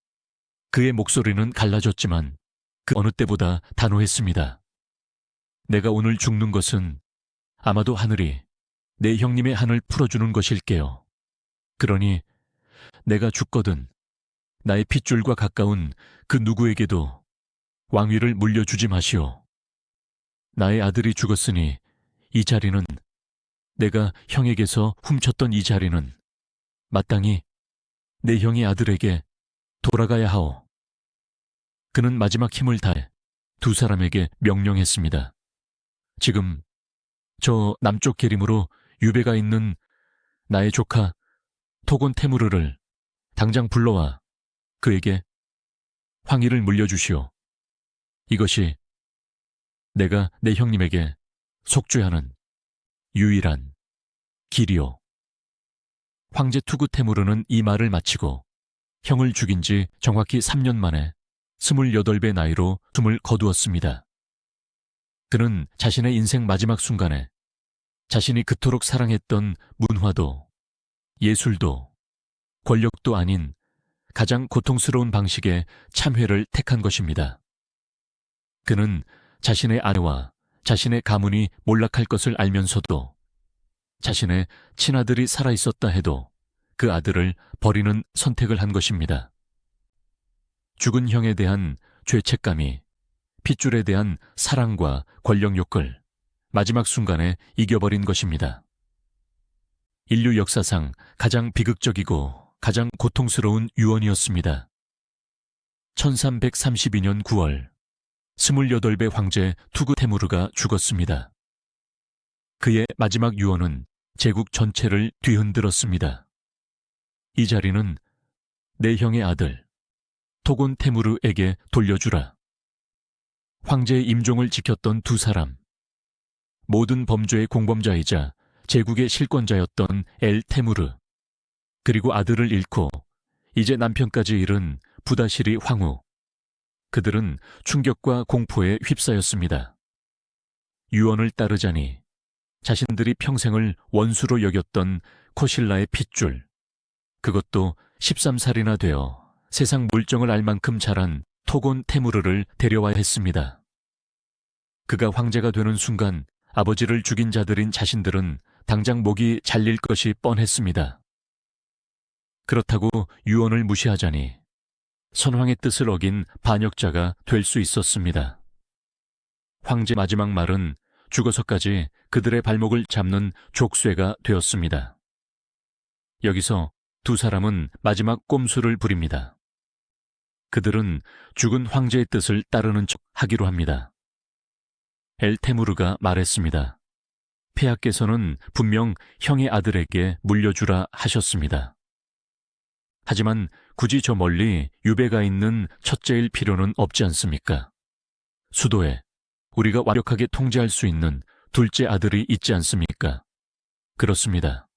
Speaker 1: 그의 목소리는 갈라졌지만 그 어느 때보다 단호했습니다. 내가 오늘 죽는 것은 아마도 하늘이 내 형님의 한을 풀어주는 것일게요. 그러니 내가 죽거든 나의 핏줄과 가까운 그 누구에게도 왕위를 물려주지 마시오. 나의 아들이 죽었으니 이 자리는, 내가 형에게서 훔쳤던 이 자리는 마땅히 내 형의 아들에게 돌아가야 하오. 그는 마지막 힘을 다해 두 사람에게 명령했습니다. 지금 저 남쪽 계림으로 유배가 있는 나의 조카 토곤 테무르를 당장 불러와 그에게 황위를 물려주시오. 이것이 내가 내 형님에게 속죄하는 유일한 길이오. 황제 투구 테무르는 이 말을 마치고 형을 죽인 지 정확히 3년 만에 28배 나이로 숨을 거두었습니다. 그는 자신의 인생 마지막 순간에 자신이 그토록 사랑했던 문화도, 예술도, 권력도 아닌 가장 고통스러운 방식의 참회를 택한 것입니다. 그는 자신의 아내와 자신의 가문이 몰락할 것을 알면서도 자신의 친아들이 살아있었다 해도 그 아들을 버리는 선택을 한 것입니다. 죽은 형에 대한 죄책감이 핏줄에 대한 사랑과 권력욕을 마지막 순간에 이겨버린 것입니다. 인류 역사상 가장 비극적이고 가장 고통스러운 유언이었습니다. 1332년 9월 28배 황제 투구 테무르가 죽었습니다. 그의 마지막 유언은 제국 전체를 뒤흔들었습니다. 이 자리는 내 형의 아들 토곤 테무르에게 돌려주라. 황제의 임종을 지켰던 두 사람, 모든 범죄의 공범자이자 제국의 실권자였던 엘 테무르, 그리고 아들을 잃고 이제 남편까지 잃은 부다시리 황후. 그들은 충격과 공포에 휩싸였습니다. 유언을 따르자니 자신들이 평생을 원수로 여겼던 코실라의 핏줄, 그것도 13살이나 되어 세상 물정을 알 만큼 자란 토곤 테무르를 데려와야 했습니다. 그가 황제가 되는 순간 아버지를 죽인 자들인 자신들은 당장 목이 잘릴 것이 뻔했습니다. 그렇다고 유언을 무시하자니 선왕의 뜻을 어긴 반역자가 될 수 있었습니다. 황제 마지막 말은 죽어서까지 그들의 발목을 잡는 족쇄가 되었습니다. 여기서 두 사람은 마지막 꼼수를 부립니다. 그들은 죽은 황제의 뜻을 따르는 척 하기로 합니다. 엘테무르가 말했습니다. 폐하께서는 분명 형의 아들에게 물려주라 하셨습니다. 하지만 굳이 저 멀리 유배가 있는 첫째일 필요는 없지 않습니까? 수도에 우리가 완벽하게 통제할 수 있는 둘째 아들이 있지 않습니까? 그렇습니다.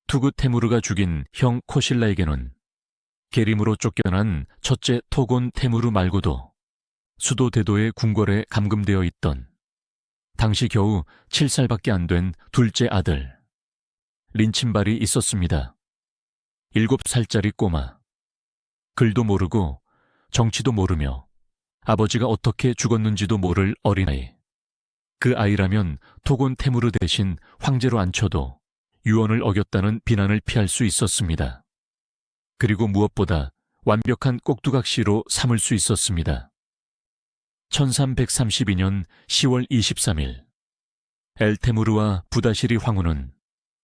Speaker 1: 투그 테무르가 죽인 형 코실라에게는 계림으로 쫓겨난 첫째 토곤 테무르 말고도 수도 대도의 궁궐에 감금되어 있던 당시 겨우 7살밖에 안 된 둘째 아들 린친발이 있었습니다. 7살짜리 꼬마. 글도 모르고 정치도 모르며 아버지가 어떻게 죽었는지도 모를 어린아이. 그 아이라면 토곤 테무르 대신 황제로 앉혀도 유언을 어겼다는 비난을 피할 수 있었습니다. 그리고 무엇보다 완벽한 꼭두각시로 삼을 수 있었습니다. 1332년 10월 23일 엘테무르와 부다시리 황후는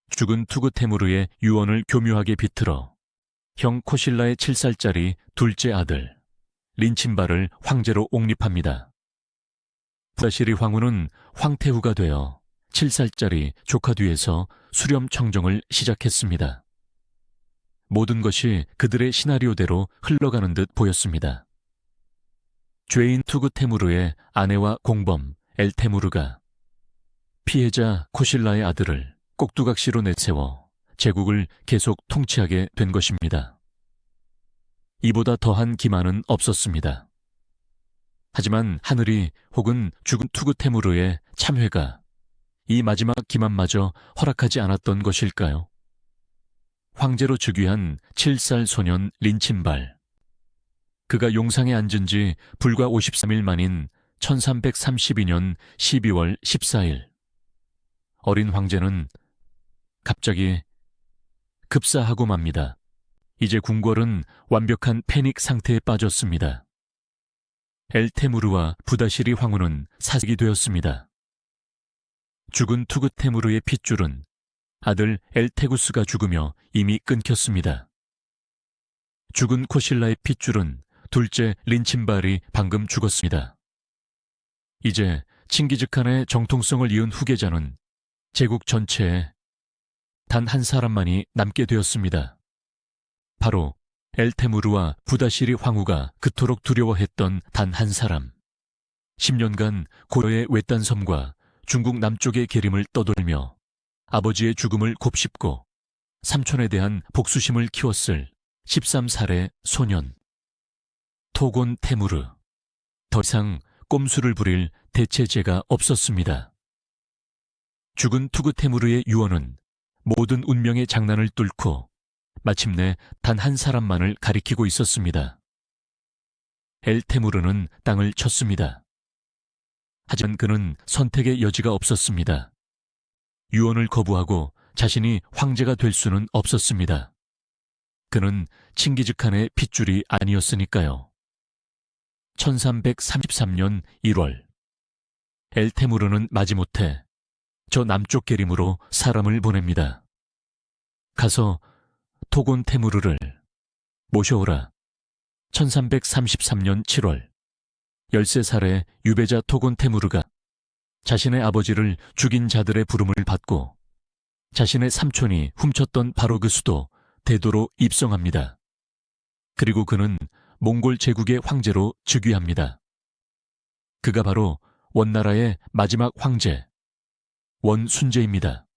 Speaker 1: 죽은 투그 테무르의 유언을 교묘하게 비틀어 형 코실라의 7살짜리 둘째 아들 린친발을 황제로 옹립합니다. 부다시리 황후는 황태후가 되어 7살짜리 조카 뒤에서 수렴 청정을 시작했습니다. 모든 것이 그들의 시나리오대로 흘러가는 듯 보였습니다. 죄인 투그 테무르의 아내와 공범 엘테무르가 피해자 코실라의 아들을 꼭두각시로 내세워 제국을 계속 통치하게 된 것입니다. 이보다 더한 기만은 없었습니다. 하지만 하늘이 혹은 죽은 투그 테무르의 참회가 이 마지막 기만마저 허락하지 않았던 것일까요? 황제로 즉위한 7살 소년 린친발. 그가 용상에 앉은 지 불과 53일 만인 1332년 12월 14일. 어린 황제는 갑자기 급사하고 맙니다. 이제 궁궐은 완벽한 패닉 상태에 빠졌습니다. 엘테무르와 부다시리 황후는 사색이 되었습니다. 죽은 투그 테무르의 핏줄은 아들 엘테구스가 죽으며 이미 끊겼습니다. 죽은 코실라의 핏줄은 둘째 린친발이 방금 죽었습니다. 이제 칭기즈칸의 정통성을 이은 후계자는 제국 전체에 단 한 사람만이 남게 되었습니다. 바로 엘테무르와 부다시리 황후가 그토록 두려워했던 단 한 사람. 10년간 고려의 외딴 섬과 중국 남쪽의 계림을 떠돌며 아버지의 죽음을 곱씹고 삼촌에 대한 복수심을 키웠을 13살의 소년. 토곤 테무르. 더 이상 꼼수를 부릴 대체제가 없었습니다. 죽은 투그 테무르의 유언은 모든 운명의 장난을 뚫고 마침내 단 한 사람만을 가리키고 있었습니다. 엘테무르는 땅을 쳤습니다. 하지만 그는 선택의 여지가 없었습니다. 유언을 거부하고 자신이 황제가 될 수는 없었습니다. 그는 칭기즈칸의 핏줄이 아니었으니까요. 1333년 1월 엘테무르는 마지못해 저 남쪽 계림으로 사람을 보냅니다. 가서 토곤 테무르를 모셔오라. 1333년 7월 13살의 유배자 토곤 테무르가 자신의 아버지를 죽인 자들의 부름을 받고 자신의 삼촌이 훔쳤던 바로 그 수도 대도로 입성합니다. 그리고 그는 몽골 제국의 황제로 즉위합니다. 그가 바로 원나라의 마지막 황제, 원순제입니다.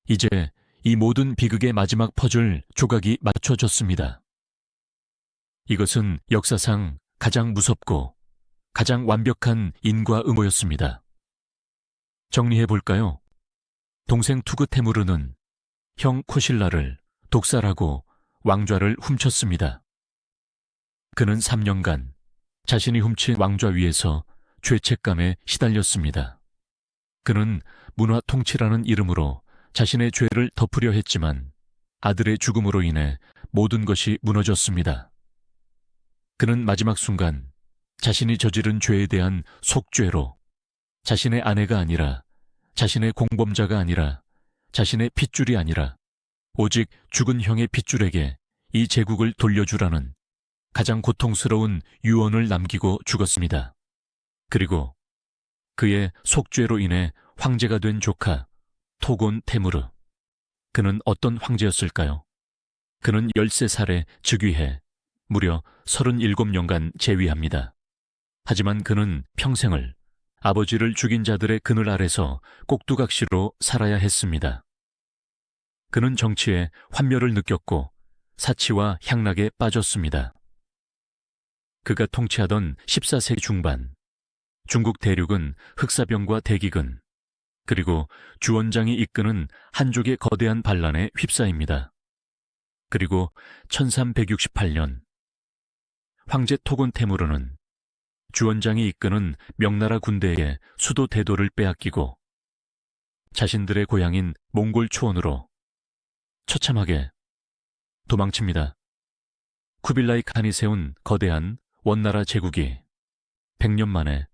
Speaker 1: 이제 이 모든 비극의 마지막 퍼즐 조각이 맞춰졌습니다. 이것은 역사상 가장 무섭고 가장 완벽한 인과응보였습니다. 정리해볼까요? 동생 투그 테무르는 형 코실라를 독살하고 왕좌를 훔쳤습니다. 그는 3년간 자신이 훔친 왕좌 위에서 죄책감에 시달렸습니다. 그는 문화 통치라는 이름으로 자신의 죄를 덮으려 했지만 아들의 죽음으로 인해 모든 것이 무너졌습니다. 그는 마지막 순간 자신이 저지른 죄에 대한 속죄로 자신의 아내가 아니라 자신의 공범자가 아니라, 자신의 핏줄이 아니라 오직 죽은 형의 핏줄에게 이 제국을 돌려주라는 가장 고통스러운 유언을 남기고 죽었습니다. 그리고 그의 속죄로 인해 황제가 된 조카 토곤 테무르. 그는 어떤 황제였을까요? 그는 13살에 즉위해 무려 37년간 재위합니다. 하지만 그는 평생을 아버지를 죽인 자들의 그늘 아래서 꼭두각시로 살아야 했습니다. 그는 정치에 환멸을 느꼈고 사치와 향락에 빠졌습니다. 그가 통치하던 14세기 중반, 중국 대륙은 흑사병과 대기근, 그리고 주원장이 이끄는 한족의 거대한 반란에 휩싸입니다. 그리고 1368년, 황제 토곤 테무르는 주원장이 이끄는 명나라 군대에게 수도 대도를 빼앗기고 자신들의 고향인 몽골 초원으로 처참하게 도망칩니다. 쿠빌라이 칸이 세운 거대한 원나라 제국이 100년 만에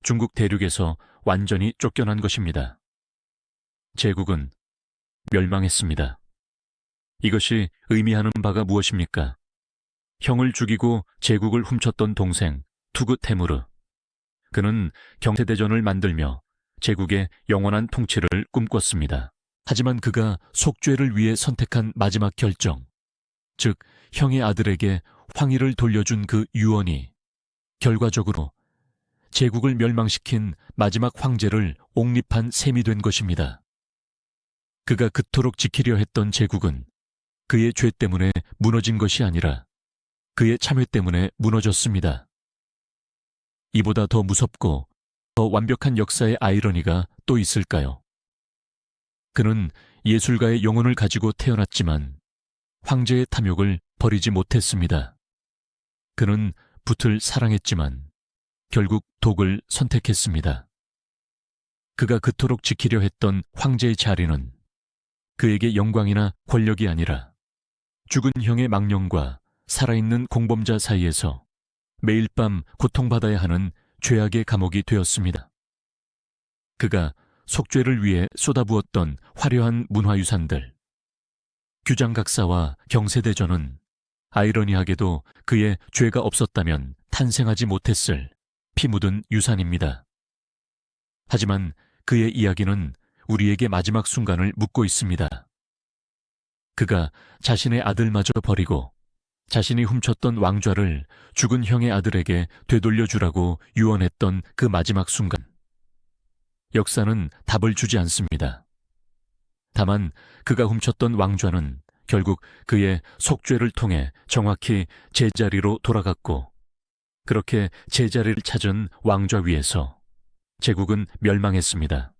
Speaker 1: 중국 대륙에서 완전히 쫓겨난 것입니다. 제국은 멸망했습니다. 이것이 의미하는 바가 무엇입니까? 형을 죽이고 제국을 훔쳤던 동생 투구 테무르. 그는 경세대전을 만들며 제국의 영원한 통치를 꿈꿨습니다. 하지만 그가 속죄를 위해 선택한 마지막 결정, 즉 형의 아들에게 황위를 돌려준 그 유언이 결과적으로 제국을 멸망시킨 마지막 황제를 옹립한 셈이 된 것입니다. 그가 그토록 지키려 했던 제국은 그의 죄 때문에 무너진 것이 아니라 그의 참회 때문에 무너졌습니다. 이보다 더 무섭고 더 완벽한 역사의 아이러니가 또 있을까요? 그는 예술가의 영혼을 가지고 태어났지만 황제의 탐욕을 버리지 못했습니다. 그는 붓을 사랑했지만 결국 독을 선택했습니다. 그가 그토록 지키려 했던 황제의 자리는 그에게 영광이나 권력이 아니라 죽은 형의 망령과 살아있는 공범자 사이에서 매일 밤 고통받아야 하는 죄악의 감옥이 되었습니다. 그가 속죄를 위해 쏟아부었던 화려한 문화유산들, 규장각사와 경세대전은 아이러니하게도 그의 죄가 없었다면 탄생하지 못했을 피 묻은 유산입니다. 하지만 그의 이야기는 우리에게 마지막 순간을 묻고 있습니다. 그가 자신의 아들마저 버리고 자신이 훔쳤던 왕좌를 죽은 형의 아들에게 되돌려주라고 유언했던 그 마지막 순간. 역사는 답을 주지 않습니다. 다만 그가 훔쳤던 왕좌는 결국 그의 속죄를 통해 정확히 제자리로 돌아갔고, 그렇게 제자리를 찾은 왕좌 위에서 제국은 멸망했습니다.